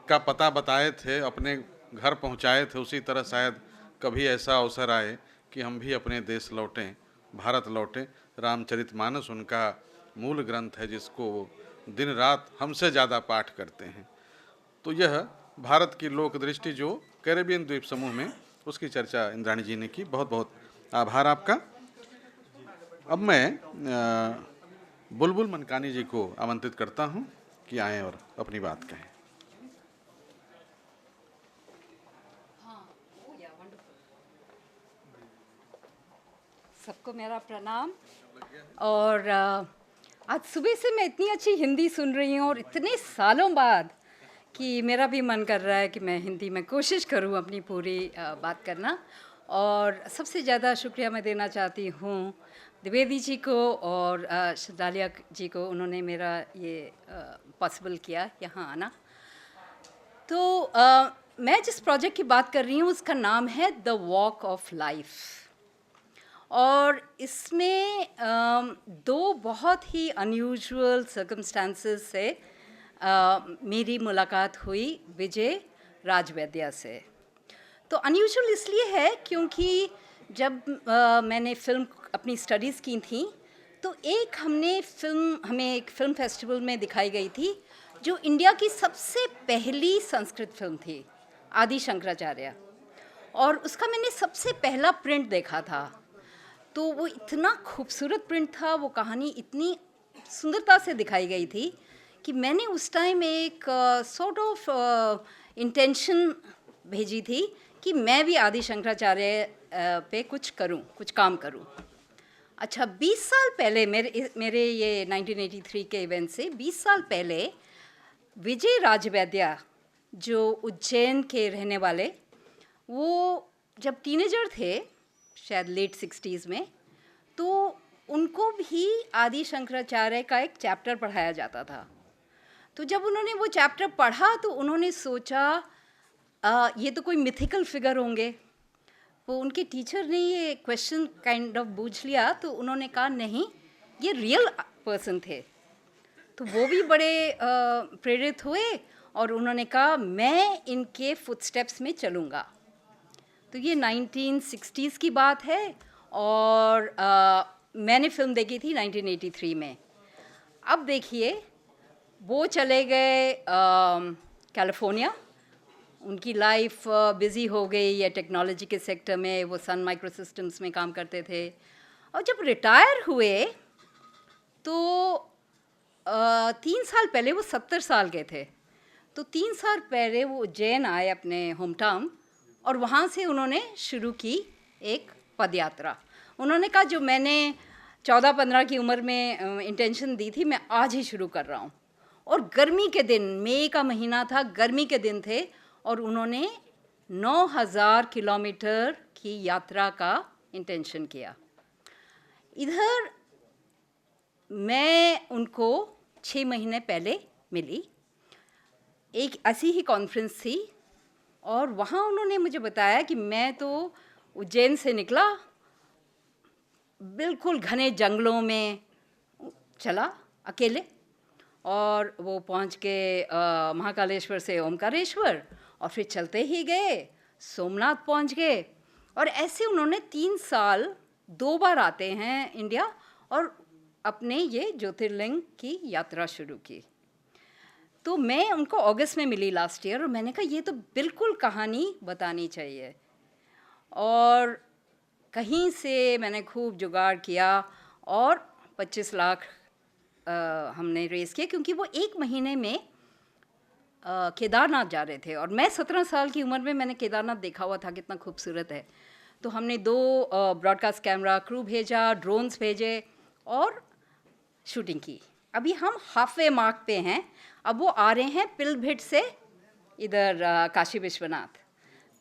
का पता बताए थे, अपने घर पहुंचाए थे, उसी तरह शायद कभी ऐसा अवसर आए कि हम भी अपने देश लौटें, भारत लौटें। रामचरितमानस उनका मूल ग्रंथ है जिसको वो दिन रात हमसे ज़्यादा पाठ करते हैं। तो यह भारत की लोक दृष्टि जो कैरेबियन द्वीप समूह में, उसकी चर्चा इंद्राणी जी ने की। बहुत बहुत आभार आपका। अब मैं बुलबुल मनकानी जी को आमंत्रित करता हूं कि आएं और अपनी बात कहें। सबको मेरा प्रणाम। और आज सुबह से मैं इतनी अच्छी हिंदी सुन रही हूँ और इतने सालों बाद कि मेरा भी मन कर रहा है कि मैं हिंदी में कोशिश करूँ अपनी पूरी बात करना। और सबसे ज़्यादा शुक्रिया मैं देना चाहती हूँ द्विवेदी जी को और डालिया जी को, उन्होंने मेरा ये पॉसिबल किया यहाँ आना। तो मैं जिस प्रोजेक्ट की बात कर रही हूँ उसका नाम है द वॉक ऑफ लाइफ। और इसमें दो बहुत ही अनयूजुअल सर्कमस्टांसेस से मेरी मुलाकात हुई विजय राजवैद्या से। तो अनयूजुअल इसलिए है क्योंकि जब मैंने फिल्म अपनी स्टडीज़ की थी तो हमें एक फ़िल्म फेस्टिवल में दिखाई गई थी जो इंडिया की सबसे पहली संस्कृत फिल्म थी, आदि शंकराचार्य। और उसका मैंने सबसे पहला प्रिंट देखा था। तो वो इतना खूबसूरत प्रिंट था, वो कहानी इतनी सुंदरता से दिखाई गई थी कि मैंने उस टाइम एक सॉर्ट ऑफ इंटेंशन भेजी थी कि मैं भी आदि शंकराचार्य पे कुछ करूं, कुछ काम करूं। अच्छा, 20 साल पहले मेरे ये 1983 के इवेंट से 20 साल पहले विजय राजवैद्या जो उज्जैन के रहने वाले, वो जब टीनेजर थे, शायद लेट 60s में, तो उनको भी आदि शंकराचार्य का एक चैप्टर पढ़ाया जाता था। तो जब उन्होंने वो चैप्टर पढ़ा तो उन्होंने सोचा ये तो कोई मिथिकल फिगर होंगे। वो उनके टीचर ने ये क्वेश्चन काइंड ऑफ पूछ लिया तो उन्होंने कहा नहीं, ये रियल पर्सन थे। तो वो भी बड़े प्रेरित हुए और उन्होंने कहा मैं इनके फुटस्टेप्स में चलूँगा। तो ये 1960s की बात है और मैंने फिल्म देखी थी 1983 में। अब देखिए, वो चले गए कैलिफोर्निया, उनकी लाइफ बिज़ी हो गई या टेक्नोलॉजी के सेक्टर में, वो सन माइक्रो सिस्टम्स में काम करते थे। और जब रिटायर हुए तो 3 साल पहले, वो 70 साल के थे, तो 3 साल पहले वो उज्जैन आए अपने होम टाउन और वहाँ से उन्होंने शुरू की एक पदयात्रा। उन्होंने कहा जो मैंने 14-15 की उम्र में इंटेंशन दी थी, मैं आज ही शुरू कर रहा हूँ। और गर्मी के दिन, मई का महीना था, गर्मी के दिन थे और उन्होंने 9000 किलोमीटर की यात्रा का इंटेंशन किया। इधर मैं उनको 6 महीने पहले मिली, एक ऐसी ही कॉन्फ्रेंस थी और वहाँ उन्होंने मुझे बताया कि मैं तो उज्जैन से निकला, बिल्कुल घने जंगलों में चला अकेले, और वो पहुँच के महाकालेश्वर से ओमकारेश्वर और फिर चलते ही गए, सोमनाथ पहुँच गए। और ऐसे उन्होंने 3 साल 2 बार आते हैं इंडिया और अपने ये ज्योतिर्लिंग की यात्रा शुरू की। तो मैं उनको अगस्त में मिली लास्ट ईयर और मैंने कहा ये तो बिल्कुल कहानी बतानी चाहिए। और कहीं से मैंने खूब जुगाड़ किया और 25 लाख हमने रेज़ किए, क्योंकि वो 1 महीने में केदारनाथ जा रहे थे और मैं 17 साल की उम्र में मैंने केदारनाथ देखा हुआ था, कितना खूबसूरत है। तो हमने 2 ब्रॉडकास्ट कैमरा क्रू भेजा, ड्रोन्स भेजे और शूटिंग की। अभी हम हाफवे मार्क पे हैं, अब वो आ रहे हैं पिलभिट से इधर काशी विश्वनाथ।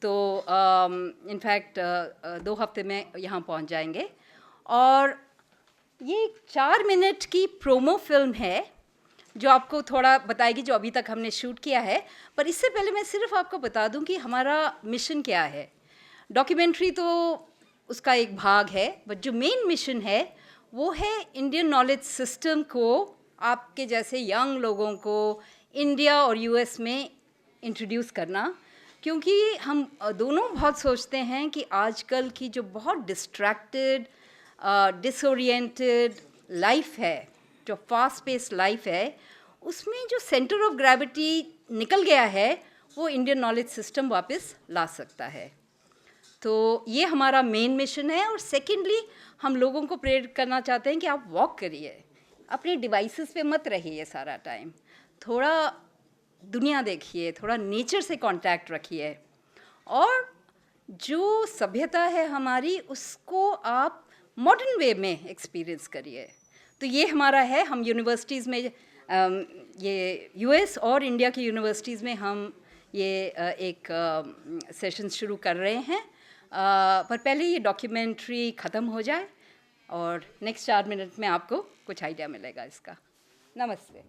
तो इनफैक्ट 2 हफ्ते में यहाँ पहुँच जाएंगे। और ये 4 मिनट की प्रोमो फिल्म है जो आपको थोड़ा बताएगी जो अभी तक हमने शूट किया है। पर इससे पहले मैं सिर्फ आपको बता दूं कि हमारा मिशन क्या है। डॉक्यूमेंट्री तो उसका एक भाग है, बट जो मेन मिशन है वो है इंडियन नॉलेज सिस्टम को आपके जैसे यंग लोगों को इंडिया और यूएस में इंट्रोड्यूस करना। क्योंकि हम दोनों बहुत सोचते हैं कि आजकल की जो बहुत डिस्ट्रैक्टेड डिसोरिएंटेड लाइफ है, जो फास्ट पेस्ड लाइफ है, उसमें जो सेंटर ऑफ ग्रेविटी निकल गया है वो इंडियन नॉलेज सिस्टम वापस ला सकता है। तो ये हमारा मेन मिशन है। और सेकेंडली हम लोगों को प्रेरित करना चाहते हैं कि आप वॉक करिए, अपने डिवाइसेस पे मत रहिए सारा टाइम, थोड़ा दुनिया देखिए, थोड़ा नेचर से कांटेक्ट रखिए, और जो सभ्यता है हमारी उसको आप मॉडर्न वे में एक्सपीरियंस करिए। तो ये हमारा है। हम यूनिवर्सिटीज़ में ये यूएस और इंडिया की यूनिवर्सिटीज़ में हम ये एक सेशन शुरू कर रहे हैं। पर पहले ये डॉक्यूमेंट्री ख़त्म हो जाए और नेक्स्ट 4 मिनट में आपको कुछ आइडिया मिलेगा इसका। नमस्ते।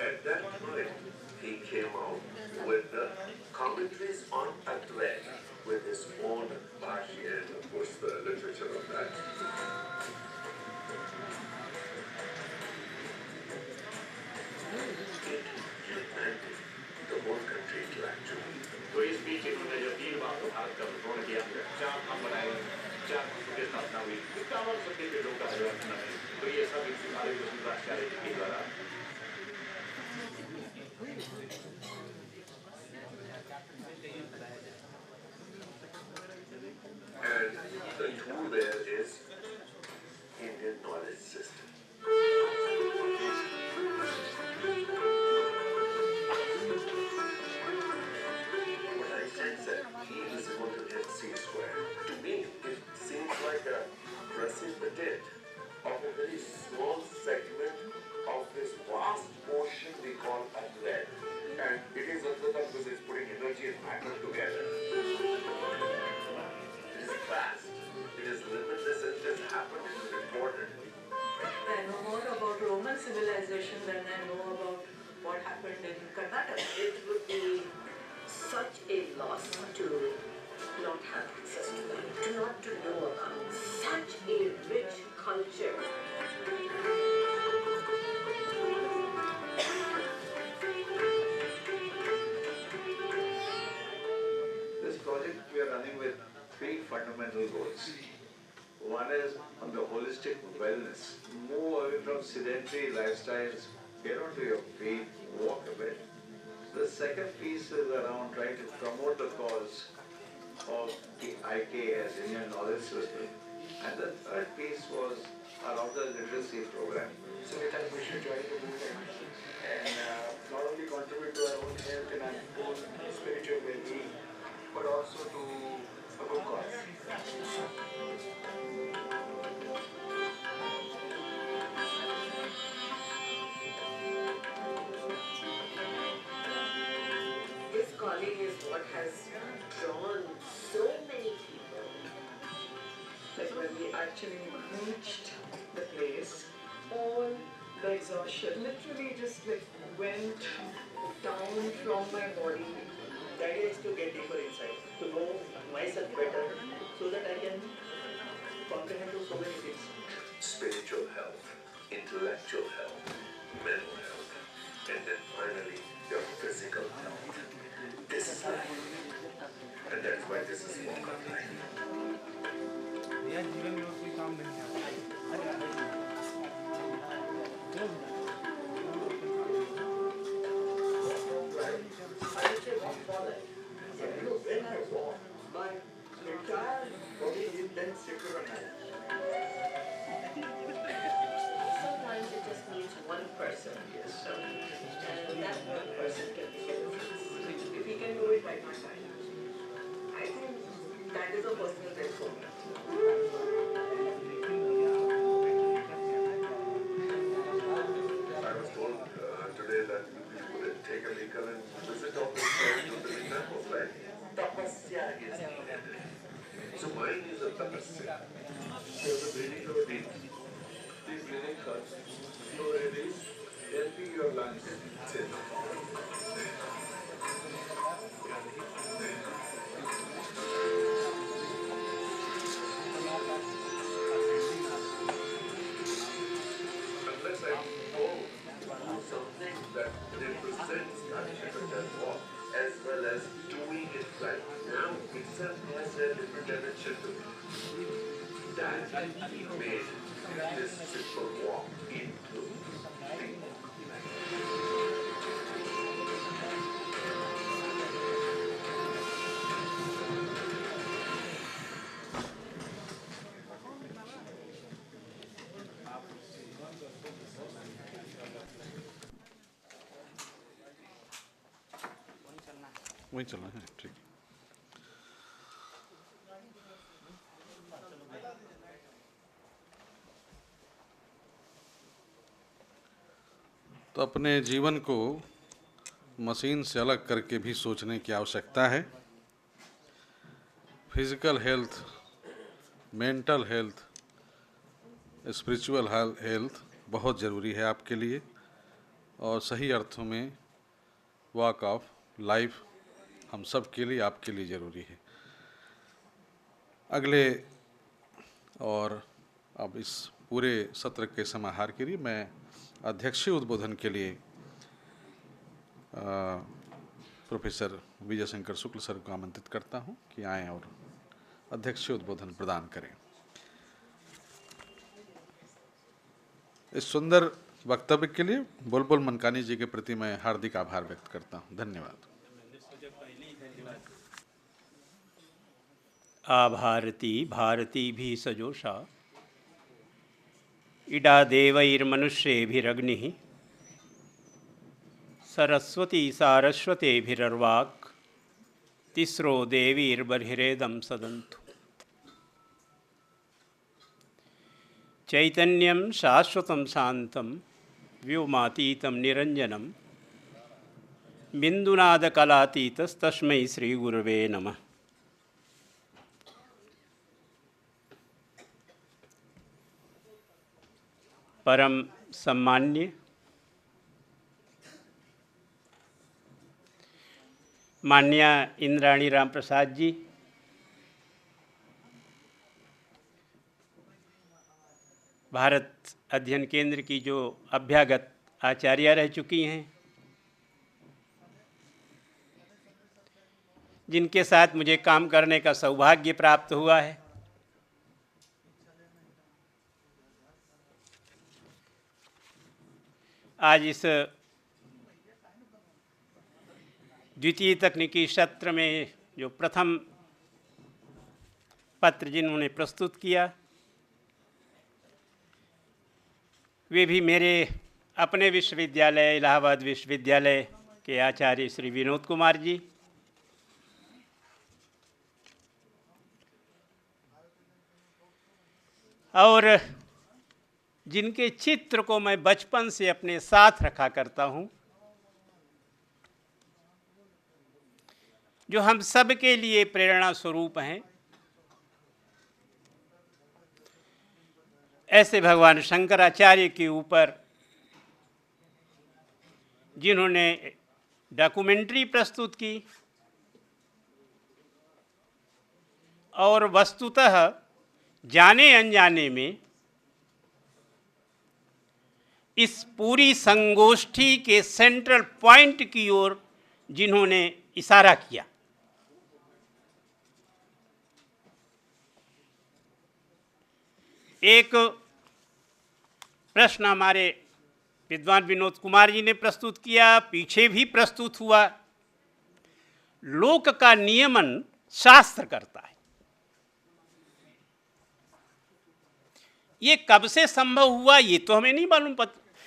At that time, he came out with the commentaries on Advait, with his own Bhashi and, of course, the literature of that. It united the whole country to actually. तो इस बीच इन्होंने जो 3 बार भारत का भ्रमण किया, 4 हम बनाए, 4 खंडों की स्थापना हुई, 51 सदी के लोग का परिवर्तन है। तो ये सब एक सिपाही वसुंधराचार्य जी के द्वारा And the tool there is Indian knowledge system. When I sense that he is equal to MC square, to me it seems like a precipitate of a very small segment of this vast ocean we call Advait. And it is Advaita because it's putting energy and matter together. It is vast, it is limitless, and it has happened, it is recorded. I know more about Roman civilization than I know about what happened in Karnataka. It would be such a loss to not have access to them, to not to know about such a rich culture. This project we are running with three fundamental goals. One is on the holistic wellness. Move away from sedentary lifestyles, get onto your feet, walk a bit. The second piece is around trying to promote the cause of the IKS, Indian Knowledge System. And the third piece was around the literacy program. So we thought we should join the movement and not only contribute to our own health and our own spiritual well-being, but also to a good cause. This calling is what has drawn so many people. Like when we actually reached the place, all the exhaustion literally just like went down from my body. The idea is to get deeper inside, to know myself better, so that I can comprehend to so many things. Spiritual health, intellectual health, mental health, and then finally your physical health. This is life. And that's why this is Walk of Life. When I walk, my entire body is then synchronized. Sometimes it just needs one person. So, and that one person can be difference. If he can do it, why not I? I think that is a personal thing for me. I was told today that you would take a vehicle and visit all the places to the examples, right? Tapasya is needed. So mine is a tapasya. So the breathing routine. These breathing cuts, so it is helping your lungs. Unless I go do something that represents such as walk, as well as doing it right now itself has a different dimension to it. That made this simple walk into something. वहीं चलना है, ठीक। तो अपने जीवन को मशीन से अलग करके भी सोचने की आवश्यकता है। Physical health, mental health, spiritual health बहुत ज़रूरी है आपके लिए, और सही अर्थों में वॉक ऑफ लाइफ हम सब के लिए, आपके लिए ज़रूरी है। अगले और अब इस पूरे सत्र के समाहार के लिए मैं अध्यक्षीय उद्बोधन के लिए प्रोफेसर विजय शंकर शुक्ल सर को आमंत्रित करता हूं कि आएँ और अध्यक्षीय उद्बोधन प्रदान करें। इस सुंदर वक्तव्य के लिए बुलबुल मनकानी जी के प्रति मैं हार्दिक आभार व्यक्त करता हूं। धन्यवाद। आभारती भारती भी सजोषा इडा देवैर्मनुष्येभिरग्निः सरस्वती सारस्वतेभिरर्वाक् तिस्रो देवीर्बर्हिरेदं सदन्तु। चैतन्यं शाश्वतं शान्तं व्योमातीतं निरञ्जनं बिन्दुनादकलातीतस्तस्मै श्रीगुरवे नमः। परम सम्मान्य माननीय इंद्राणी राम प्रसाद जी, भारत अध्ययन केंद्र की जो अभ्यागत आचार्य रह चुकी हैं, जिनके साथ मुझे काम करने का सौभाग्य प्राप्त हुआ है, आज इस द्वितीय तकनीकी सत्र में जो प्रथम पत्र जिन्होंने प्रस्तुत किया, वे भी मेरे अपने विश्वविद्यालय इलाहाबाद विश्वविद्यालय के आचार्य श्री विनोद कुमार जी, और जिनके चित्र को मैं बचपन से अपने साथ रखा करता हूँ, जो हम सब के लिए प्रेरणा स्वरूप हैं, ऐसे भगवान शंकराचार्य के ऊपर जिन्होंने डॉक्यूमेंट्री प्रस्तुत की और वस्तुतः जाने अनजाने में इस पूरी संगोष्ठी के सेंट्रल पॉइंट की ओर जिन्होंने इशारा किया। एक प्रश्न हमारे विद्वान विनोद कुमार जी ने प्रस्तुत किया, पीछे भी प्रस्तुत हुआ, लोक का नियमन शास्त्र करता है। ये कब से संभव हुआ ये तो हमें नहीं मालूम,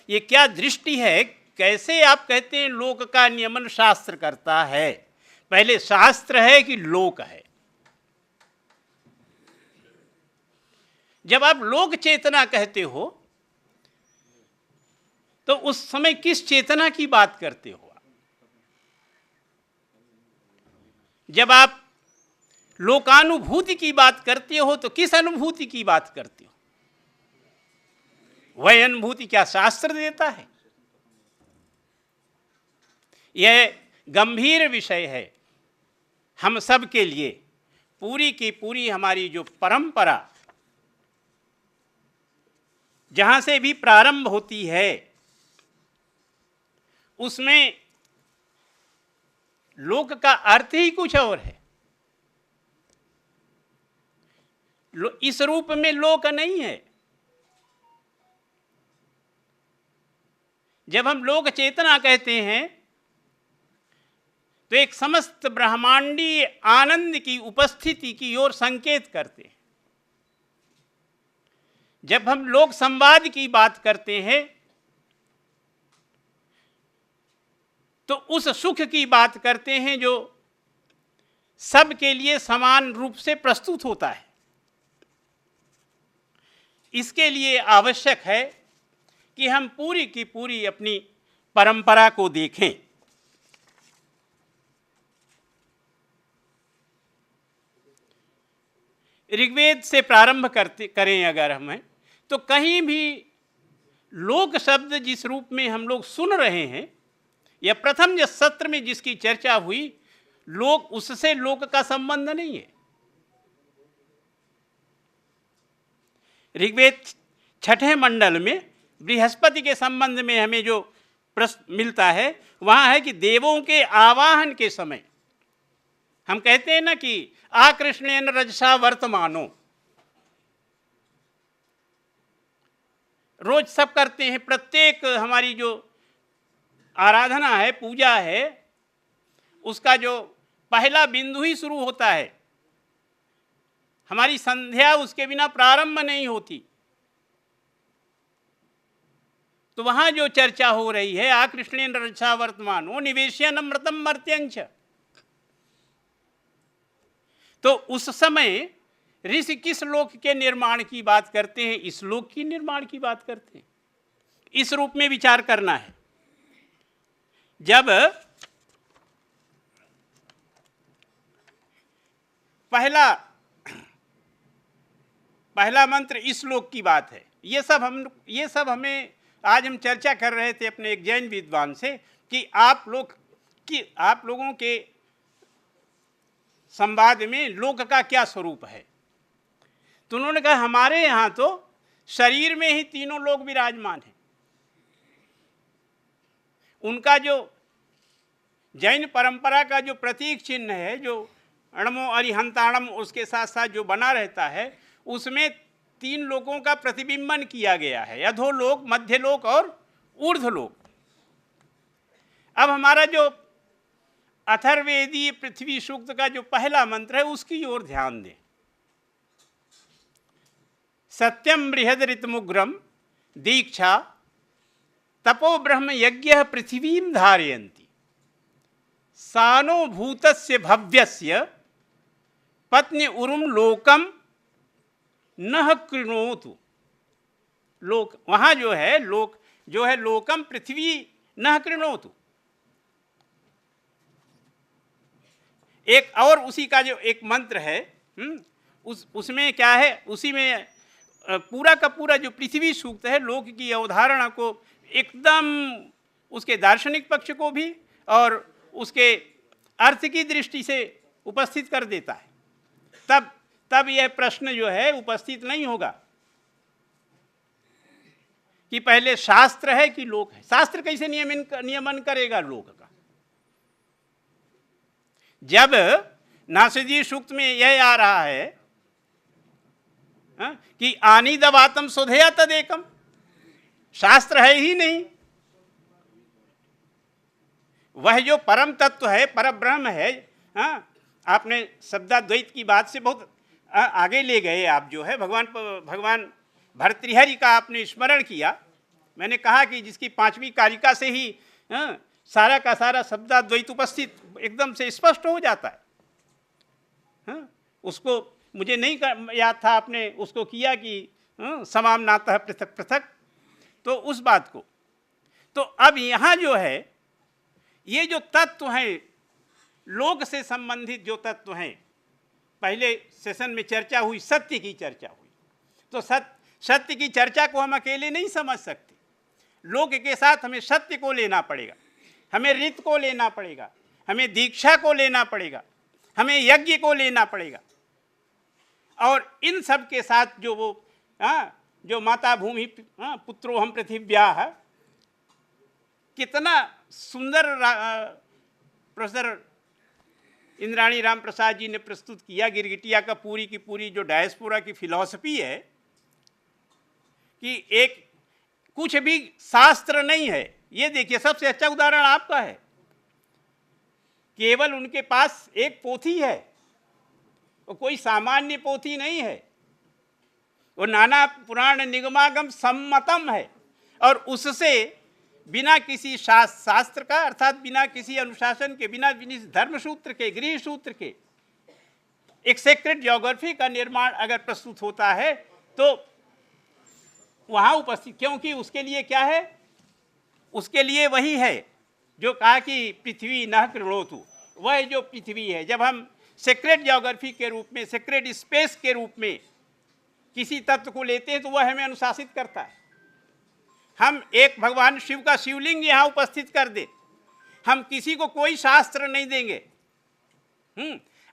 ये क्या दृष्टि है, कैसे आप कहते हैं लोक का नियमन शास्त्र करता है? पहले शास्त्र है कि लोक है? जब आप लोक चेतना कहते हो तो उस समय किस चेतना की बात करते हो? जब आप लोकानुभूति की बात करते हो तो किस अनुभूति की बात करते हो? वह अनुभूति क्या शास्त्र देता है? यह गंभीर विषय है हम सब के लिए। पूरी की पूरी हमारी जो परंपरा जहाँ से भी प्रारंभ होती है, उसमें लोक का अर्थ ही कुछ और है। इस रूप में लोक नहीं है। जब हम लोक चेतना कहते हैं तो एक समस्त ब्रह्मांडीय आनंद की उपस्थिति की ओर संकेत करते हैं। जब हम लोक संवाद की बात करते हैं तो उस सुख की बात करते हैं जो सब के लिए समान रूप से प्रस्तुत होता है। इसके लिए आवश्यक है कि हम पूरी की पूरी अपनी परंपरा को देखें। ऋग्वेद से प्रारंभ करें अगर हमें, तो कहीं भी लोक शब्द जिस रूप में हम लोग सुन रहे हैं, या प्रथम जिस सत्र में जिसकी चर्चा हुई, लोक, उससे लोक का संबंध नहीं है। ऋग्वेद छठे मंडल में बृहस्पति के संबंध में हमें जो प्रश्न मिलता है वहाँ है कि देवों के आवाहन के समय हम कहते हैं ना कि आकृष्णेन रजसा वर्तमानो, रोज सब करते हैं। प्रत्येक हमारी जो आराधना है, पूजा है, उसका जो पहला बिंदु ही शुरू होता है। हमारी संध्या उसके बिना प्रारंभ नहीं होती। तो वहाँ जो चर्चा हो रही है, आकृष्णेन रजसा वर्तमानो निवेश्यन अमृतम मर्त्यंच, तो उस समय ऋषि किस लोक के निर्माण की बात करते हैं? इस लोक की निर्माण की बात करते हैं। इस रूप में विचार करना है। जब पहला मंत्र इस लोक की बात है। ये सब हमें आज हम चर्चा कर रहे थे अपने एक जैन विद्वान से कि आप लोगों के संवाद में लोक का क्या स्वरूप है। तो उन्होंने कहा हमारे यहाँ तो शरीर में ही तीनों लोक विराजमान हैं। उनका जो जैन परंपरा का जो प्रतीक चिन्ह है, जो अणमो अरिहंताणम उसके साथ साथ जो बना रहता है, उसमें तीन लोकों का प्रतिबिंबन किया गया है, अधोलोक, मध्यलोक और ऊर्ध्वलोक। अब हमारा जो अथर्ववेदीय पृथ्वी सूक्त का जो पहला मंत्र है उसकी ओर ध्यान दें। सत्यम बृहदरितमुग्रम दीक्षा तपो ब्रह्म यज्ञ पृथ्वीं धारयन्ति सानो भूतस्य भव्यस्य पत्नी उरुम लोकम नह कृणोतु। लोक वहाँ जो है लोकम पृथ्वी नह कृणोतु। एक और उसी का जो एक मंत्र है, उसमें क्या है, उसी में पूरा का पूरा जो पृथ्वी सूक्त है लोक की अवधारणा को एकदम उसके दार्शनिक पक्ष को भी और उसके अर्थ की दृष्टि से उपस्थित कर देता है। तब यह प्रश्न जो है उपस्थित नहीं होगा कि पहले शास्त्र है कि लोक है। शास्त्र कैसे नियमन करेगा लोक का? जब नासदी सूक्त में यह आ रहा है कि आनी दवातम सुधया तदेकम, शास्त्र है ही नहीं। वह जो परम तत्व है, पर ब्रह्म है। आपने शब्दाद्वैत की बात से बहुत आगे ले गए आप, जो है भगवान भर्तृहरि का आपने स्मरण किया। मैंने कहा कि जिसकी 5वीं कारिका से ही सारा का सारा शब्दाद्वैत उपस्थित एकदम से स्पष्ट हो जाता है। उसको मुझे नहीं याद था, आपने उसको किया कि समामनातः पृथक पृथक, तो उस बात को। तो अब यहाँ जो है ये जो तत्व हैं लोक से संबंधित जो तत्व हैं, पहले सेशन में चर्चा हुई, सत्य की चर्चा हुई। तो सत्य की चर्चा को हम अकेले नहीं समझ सकते। लोक के साथ हमें सत्य को लेना पड़ेगा, हमें ऋत को लेना पड़ेगा, हमें दीक्षा को लेना पड़ेगा, हमें यज्ञ को लेना पड़ेगा। और इन सब के साथ जो वो जो माता भूमि पुत्रो हम पृथिव्याः, कितना सुंदर प्रोफेसर इंद्राणी राम प्रसाद जी ने प्रस्तुत किया। गिरगिटिया का पूरी की पूरी जो डायस्पोरा की फिलॉसफी है कि एक कुछ भी शास्त्र नहीं है। ये देखिए सबसे अच्छा उदाहरण आपका है, केवल उनके पास एक पोथी है, वो कोई सामान्य पोथी नहीं है, वो नाना पुराण निगमागम सम्मतम है। और उससे बिना किसी शास्त्र का, अर्थात बिना किसी अनुशासन के, बिना धर्म सूत्र के, गृह सूत्र के एक सेक्रेट ज्योग्राफी का निर्माण अगर प्रस्तुत होता है तो वहाँ उपस्थित, क्योंकि उसके लिए क्या है, उसके लिए वही है जो कहा कि पृथ्वी नः कृणोतु। वह जो पृथ्वी है, जब हम सेक्रेट ज्योग्राफी के रूप में, सेक्रेट स्पेस के रूप में किसी तत्व को लेते हैं तो वह हमें अनुशासित करता है। हम एक भगवान शिव का शिवलिंग यहाँ उपस्थित कर दे, हम किसी को कोई शास्त्र नहीं देंगे,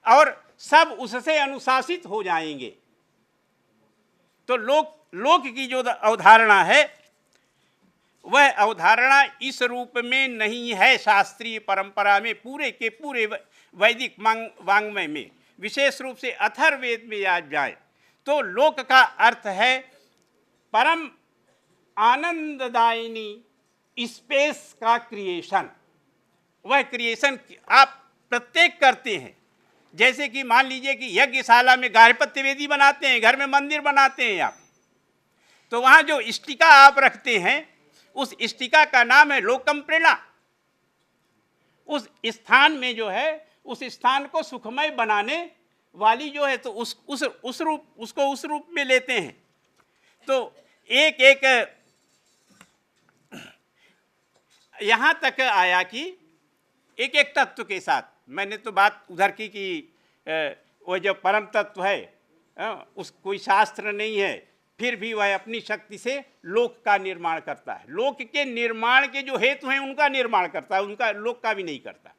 और सब उससे अनुशासित हो जाएंगे। तो लोक की जो अवधारणा है वह अवधारणा इस रूप में नहीं है शास्त्रीय परंपरा में, पूरे के पूरे वैदिक वांग्मय में, विशेष रूप से अथर्ववेद में आज जाए तो लोक का अर्थ है परम आनंददायिनी स्पेस का क्रिएशन। वह क्रिएशन आप प्रत्येक करते हैं। जैसे कि मान लीजिए कि यज्ञशाला में गार्हपत्य वेदी बनाते हैं, घर में मंदिर बनाते हैं आप, तो वहाँ जो इष्टिका आप रखते हैं उस इष्टिका का नाम है लोकम प्रेरणा। उस स्थान में जो है, उस स्थान को सुखमय बनाने वाली जो है, तो उसको उस रूप में लेते हैं। तो एक एक यहाँ तक आया कि एक एक तत्व के साथ, मैंने तो बात उधर की कि वह जो परम तत्व है उस कोई शास्त्र नहीं है, फिर भी वह अपनी शक्ति से लोक का निर्माण करता है। लोक के निर्माण के जो हेतु हैं उनका निर्माण करता है, उनका लोक का भी नहीं करता।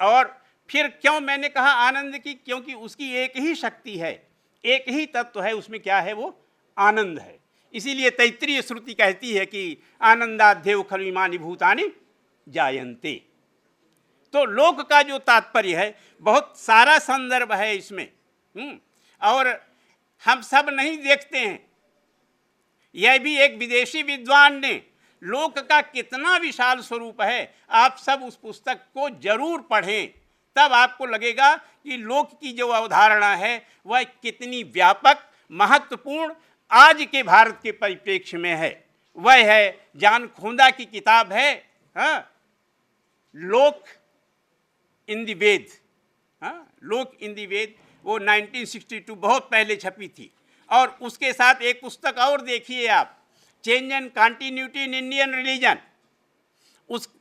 और फिर क्यों मैंने कहा आनंद की, क्योंकि उसकी एक ही शक्ति है, एक ही तत्व है, उसमें क्या है, वो आनंद है। इसीलिए तैत्तिरीय श्रुति कहती है कि आनंदाध्येव खलु इमानि भूतानि जायन्ते। तो लोक का जो तात्पर्य है, बहुत सारा संदर्भ है इसमें। और हम सब नहीं देखते हैं, यह भी एक विदेशी विद्वान ने लोक का कितना विशाल स्वरूप है, आप सब उस पुस्तक को जरूर पढ़ें, तब आपको लगेगा कि लोक की जो अवधारणा है वह कितनी व्यापक, महत्वपूर्ण आज के भारत के परिप्रेक्ष्य में है। वह है जान खोंदा की किताब है, हाँ, लोक इन द वेद, हाँ, लोक इन द वेद, वो 1962 बहुत पहले छपी थी। और उसके साथ एक पुस्तक और देखिए आप, change and continuity in Indian religion,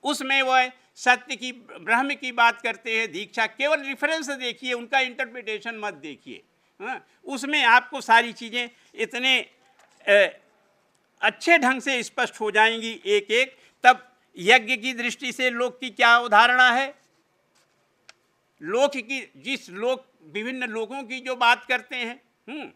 उसमें वह सत्य की, ब्रह्म की बात करते हैं, दीक्षा, केवल रिफरेंस देखिए, उनका इंटरप्रिटेशन मत देखिए। हाँ, उसमें आपको सारी चीज़ें इतने अच्छे ढंग से स्पष्ट हो जाएंगी एक एक। तब यज्ञ की दृष्टि से लोक की क्या अवधारणा है, लोक की, जिस लोक, विभिन्न लोगों की जो बात करते हैं,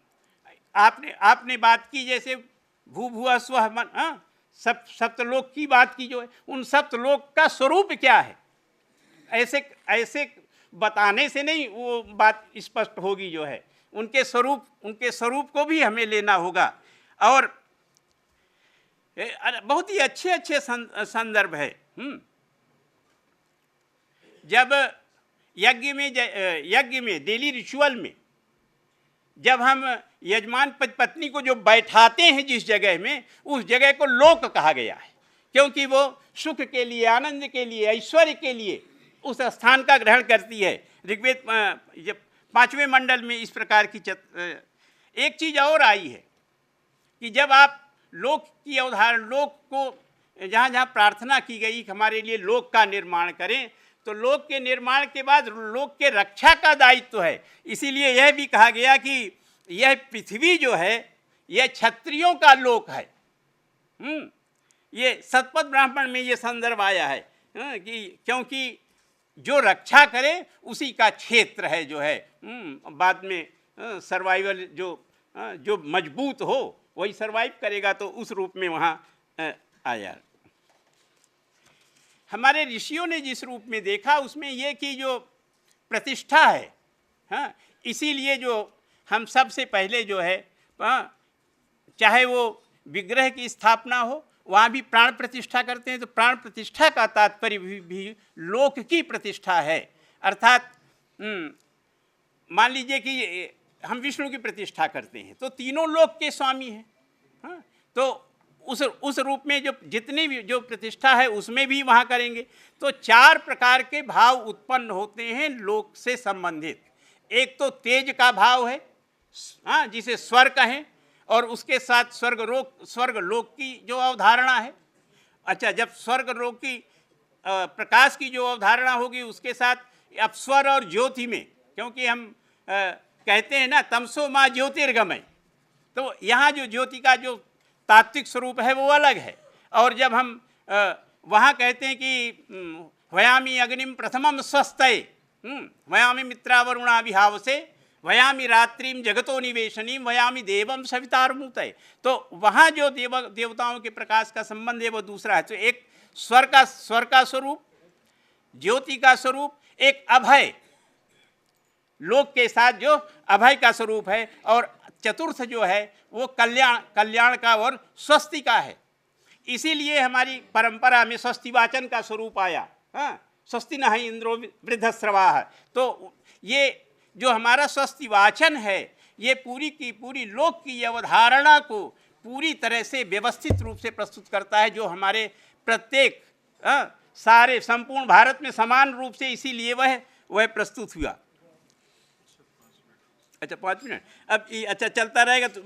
आपने बात की जैसे भू भुआ स्वः मन, हाँ, सप्तलोक की बात की जो है, उन सप्तलोक का स्वरूप क्या है, ऐसे बताने से नहीं वो बात स्पष्ट होगी जो है, उनके स्वरूप को भी हमें लेना होगा। और बहुत ही अच्छे संदर्भ है। जब यज्ञ में डेली रिचुअल में जब हम यजमान पत्नी को जो बैठाते हैं जिस जगह में, उस जगह को लोक कहा गया है, क्योंकि वो सुख के लिए, आनंद के लिए, ऐश्वर्य के लिए उस स्थान का ग्रहण करती है। ऋग्वेद 5वें मंडल में इस प्रकार की एक चीज़ और आई है कि जब आप लोक की अवधारणा, लोक को जहाँ जहाँ प्रार्थना की गई कि हमारे लिए लोक का निर्माण करें, तो लोक के निर्माण के बाद लोक के रक्षा का दायित्व है। इसीलिए यह भी कहा गया कि यह पृथ्वी जो है यह क्षत्रियों का लोक है। ये शतपथ ब्राह्मण में ये संदर्भ आया है कि क्योंकि जो रक्षा करे उसी का क्षेत्र है जो है। बाद में सर्वाइवल जो मजबूत हो वही सर्वाइव करेगा, तो उस रूप में वहाँ आया। हमारे ऋषियों ने जिस रूप में देखा उसमें ये कि जो प्रतिष्ठा है, हाँ, इसीलिए जो हम सबसे पहले जो है, चाहे वो विग्रह की स्थापना हो, वहाँ भी प्राण प्रतिष्ठा करते हैं, तो प्राण प्रतिष्ठा का तात्पर्य भी लोक की प्रतिष्ठा है। अर्थात मान लीजिए कि हम विष्णु की प्रतिष्ठा करते हैं तो तीनों लोक के स्वामी हैं, हाँ, तो उस रूप में जो जितनी भी जो प्रतिष्ठा है उसमें भी वहाँ करेंगे। तो 4 प्रकार के भाव उत्पन्न होते हैं लोक से संबंधित। एक तो तेज का भाव है, हाँ, जिसे स्वर कहें, और उसके साथ स्वर्ग लोक की जो अवधारणा है। अच्छा, जब स्वर्ग लोक की प्रकाश की जो अवधारणा होगी उसके साथ अब स्वर और ज्योति में, क्योंकि हम कहते हैं ना तमसो माँ ज्योतिर्गमय, तो यहाँ जो ज्योति का जो तात्विक स्वरूप है वो अलग है। और जब हम वहाँ कहते हैं कि वयामी अग्निम प्रथमम स्वस्तये, वयामी मित्रावरुणा विहावसे, वयामी रात्रिम जगतो निवेशनीम, वयामी देवम सवितारमूतये, तो वहाँ जो देवताओं के प्रकाश का संबंध है वो दूसरा है। तो एक स्वर का स्वरूप, ज्योति का स्वरूप, एक अभय, लोक के साथ जो अभय का स्वरूप है, और चतुर्थ जो है वो कल्याण का और स्वस्ति का है। इसीलिए हमारी परंपरा में स्वस्तिवाचन का स्वरूप आया, हाँ, स्वस्ति न इंद्रो वृद्धस्रवाः। तो ये जो हमारा स्वस्तिवाचन है ये पूरी की पूरी लोक की अवधारणा को पूरी तरह से व्यवस्थित रूप से प्रस्तुत करता है, जो हमारे प्रत्येक सारे संपूर्ण भारत में समान रूप से इसीलिए वह प्रस्तुत हुआ। अच्छा, 5 मिनट अब अच्छा चलता रहेगा। तो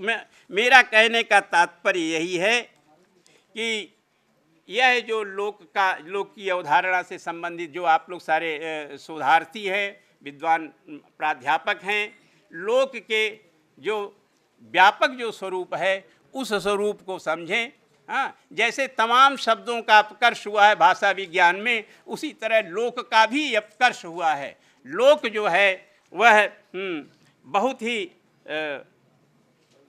मेरा कहने का तात्पर्य यही है कि यह जो लोक की अवधारणा से संबंधित जो आप लोग सारे शोधार्थी हैं, विद्वान प्राध्यापक हैं, लोक के जो व्यापक जो स्वरूप है उस स्वरूप को समझें। हाँ, जैसे तमाम शब्दों का अपकर्ष हुआ है भाषा विज्ञान में, उसी तरह लोक का भी अपकर्ष हुआ है। लोक जो है वह बहुत ही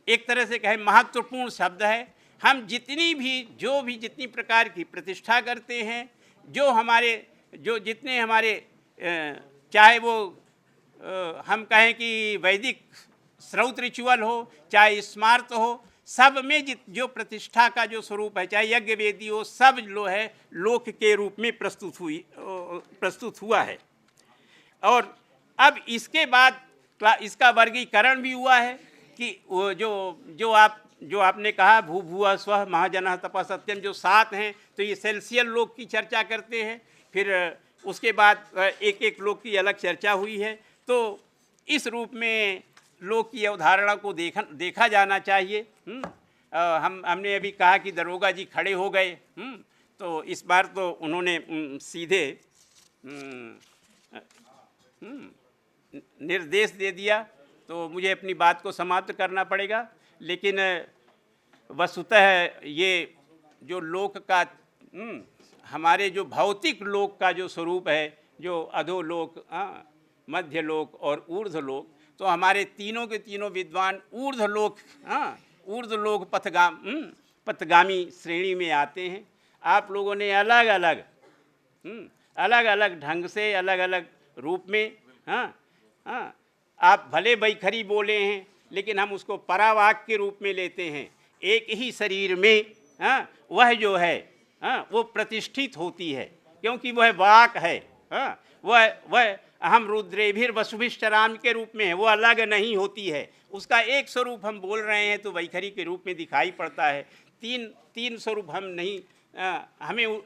एक तरह से कहें महत्वपूर्ण शब्द है। हम जितनी प्रकार की प्रतिष्ठा करते हैं, जो जितने हमारे चाहे वो हम कहें कि वैदिक श्रौत रिचुअल हो, चाहे स्मार्त हो, सब में जो प्रतिष्ठा का जो स्वरूप है, चाहे यज्ञ वेदी हो, सब है लोक के रूप में प्रस्तुत हुआ है। और अब इसके बाद इसका वर्गीकरण भी हुआ है कि वो जो आपने कहा भू भुआ स्वः महाजनः तपः सत्यम, जो 7 हैं, तो ये सेल्सियल लोक की चर्चा करते हैं। फिर उसके बाद एक एक लोक की अलग चर्चा हुई है। तो इस रूप में लोक की अवधारणा को देखा जाना चाहिए। हमने अभी कहा कि दरोगा जी खड़े हो गए, तो इस बार तो उन्होंने सीधे निर्देश दे दिया, तो मुझे अपनी बात को समाप्त करना पड़ेगा। लेकिन वस्तुतः ये जो लोक का हमारे जो भौतिक लोक का जो स्वरूप है, जो अधोलोक, मध्यलोक और ऊर्ध्वलोक, तो हमारे तीनों के तीनों विद्वान ऊर्ध्वलोक पथगामी श्रेणी में आते हैं। आप लोगों ने अलग अलग ढंग से, अलग अलग रूप में आप भले बैखरी बोले हैं, लेकिन हम उसको परावाक के रूप में लेते हैं। एक ही शरीर में वह जो है वो प्रतिष्ठित होती है, क्योंकि वह वाक है। वह हम रुद्रेभिर वसुभिश्चराम के रूप में है, वो अलग नहीं होती है। उसका एक स्वरूप हम बोल रहे हैं तो वैखरी के रूप में दिखाई पड़ता है। तीन स्वरूप हमें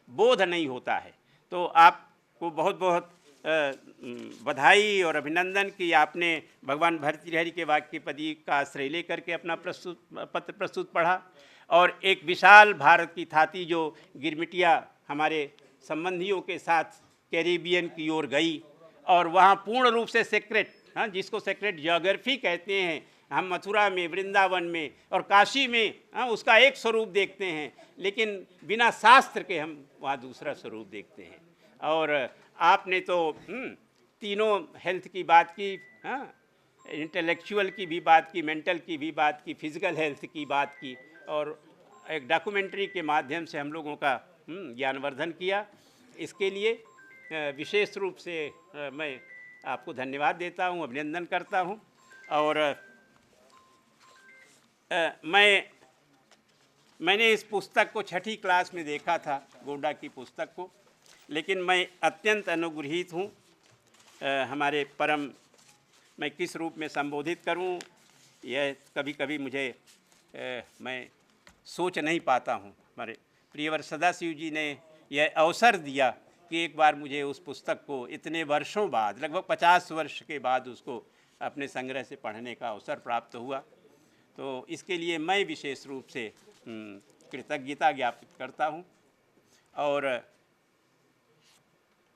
बोध नहीं होता है। तो आपको बहुत बहुत बधाई और अभिनंदन कि आपने भगवान भर्तृहरि के वाक्य पदी का आश्रय लेकर के अपना पत्र प्रस्तुत पढ़ा, और एक विशाल भारत की थाती जो गिरमिटिया हमारे संबंधियों के साथ कैरिबियन की ओर गई, और वहाँ पूर्ण रूप से सेक्रेट, जिसको सेक्रेट ज्योग्राफी कहते हैं, हम मथुरा में, वृंदावन में और काशी में उसका एक स्वरूप देखते हैं, लेकिन बिना शास्त्र के हम वहाँ दूसरा स्वरूप देखते हैं। और आपने तो तीनों हेल्थ की बात की, इंटेलेक्चुअल की भी बात की, मेंटल की भी बात की, फिजिकल हेल्थ की बात की, और एक डॉक्यूमेंट्री के माध्यम से हम लोगों का ज्ञानवर्धन किया। इसके लिए विशेष रूप से मैं आपको धन्यवाद देता हूँ, अभिनंदन करता हूँ। और मैंने इस पुस्तक को 6ठी क्लास में देखा था, गोंडा की पुस्तक को, लेकिन मैं अत्यंत अनुग्रहित हूँ। हमारे परम, मैं किस रूप में संबोधित करूँ, यह कभी कभी मुझे मैं सोच नहीं पाता हूँ। हमारे प्रियवर सदाशिव जी ने यह अवसर दिया कि एक बार मुझे उस पुस्तक को इतने वर्षों बाद, लगभग 50 वर्ष के बाद, उसको अपने संग्रह से पढ़ने का अवसर प्राप्त हुआ। तो इसके लिए मैं विशेष रूप से कृतज्ञता ज्ञापित करता हूँ। और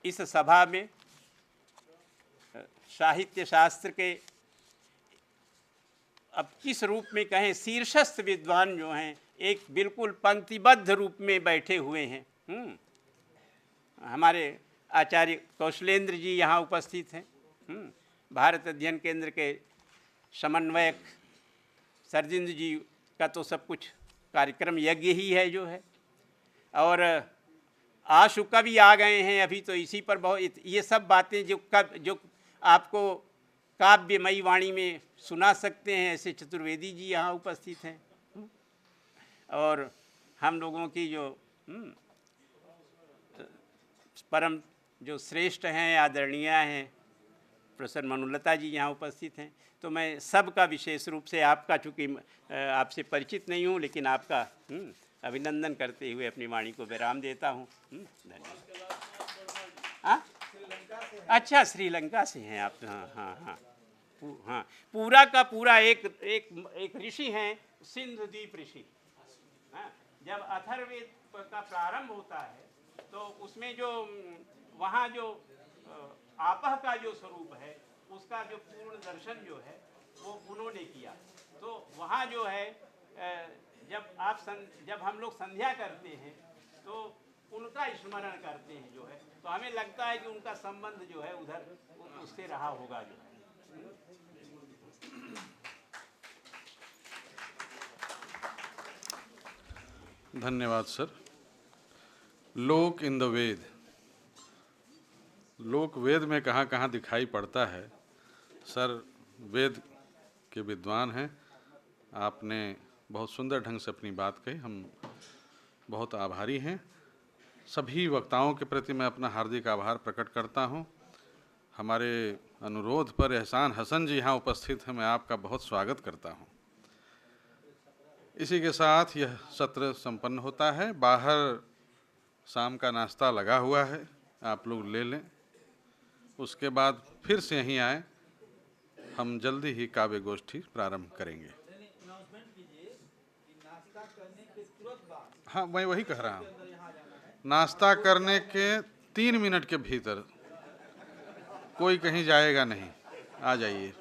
इस सभा में साहित्य शास्त्र के, अब किस रूप में कहें, शीर्षस्थ विद्वान जो हैं, एक बिल्कुल पंक्तिबद्ध रूप में बैठे हुए हैं। हमारे आचार्य कौशलेंद्र जी यहाँ उपस्थित हैं, भारत अध्ययन केंद्र के समन्वयक सरजिंद्र जी का तो सब कुछ कार्यक्रम यज्ञ ही है जो है। और आशु कवि आ गए हैं अभी, तो इसी पर बहुत ये सब बातें जो आपको काव्यमयी वाणी में सुना सकते हैं, ऐसे चतुर्वेदी जी यहाँ उपस्थित हैं। और हम लोगों की जो परम जो श्रेष्ठ हैं, आदरणीय हैं, प्रोफेसर मनुलता जी यहाँ उपस्थित हैं। तो मैं सबका विशेष रूप से, आपका चूँकि आपसे परिचित नहीं हूँ, लेकिन आपका अभिनंदन करते हुए अपनी वाणी को विराम देता हूँ। धन्यवाद। अच्छा, श्रीलंका से हैं आप? हाँ, पूरा का पूरा एक ऋषि हैं, सिंधु द्वीप ऋषि। जब अथर्ववेद का प्रारंभ होता है तो उसमें जो वहाँ जो आपह का जो स्वरूप है, उसका जो पूर्ण दर्शन जो है वो उन्होंने किया। तो वहाँ जो है जब हम लोग संध्या करते हैं तो उनका स्मरण करते हैं जो है, तो हमें लगता है कि उनका संबंध जो है उधर उससे रहा होगा जो है। धन्यवाद सर। लोक इन द वेद, लोक वेद में कहाँ कहाँ दिखाई पड़ता है। सर वेद के विद्वान हैं, आपने बहुत सुंदर ढंग से अपनी बात कही, हम बहुत आभारी हैं। सभी वक्ताओं के प्रति मैं अपना हार्दिक आभार प्रकट करता हूं। हमारे अनुरोध पर एहसान हसन जी यहाँ उपस्थित हैं, मैं आपका बहुत स्वागत करता हूं। इसी के साथ यह सत्र संपन्न होता है। बाहर शाम का नाश्ता लगा हुआ है, आप लोग ले लें, उसके बाद फिर से यहीं आएँ, हम जल्दी ही काव्य गोष्ठी प्रारंभ करेंगे। हाँ, मैं वही कह रहा हूँ, नाश्ता करने के 3 मिनट के भीतर, कोई कहीं जाएगा नहीं, आ जाइए।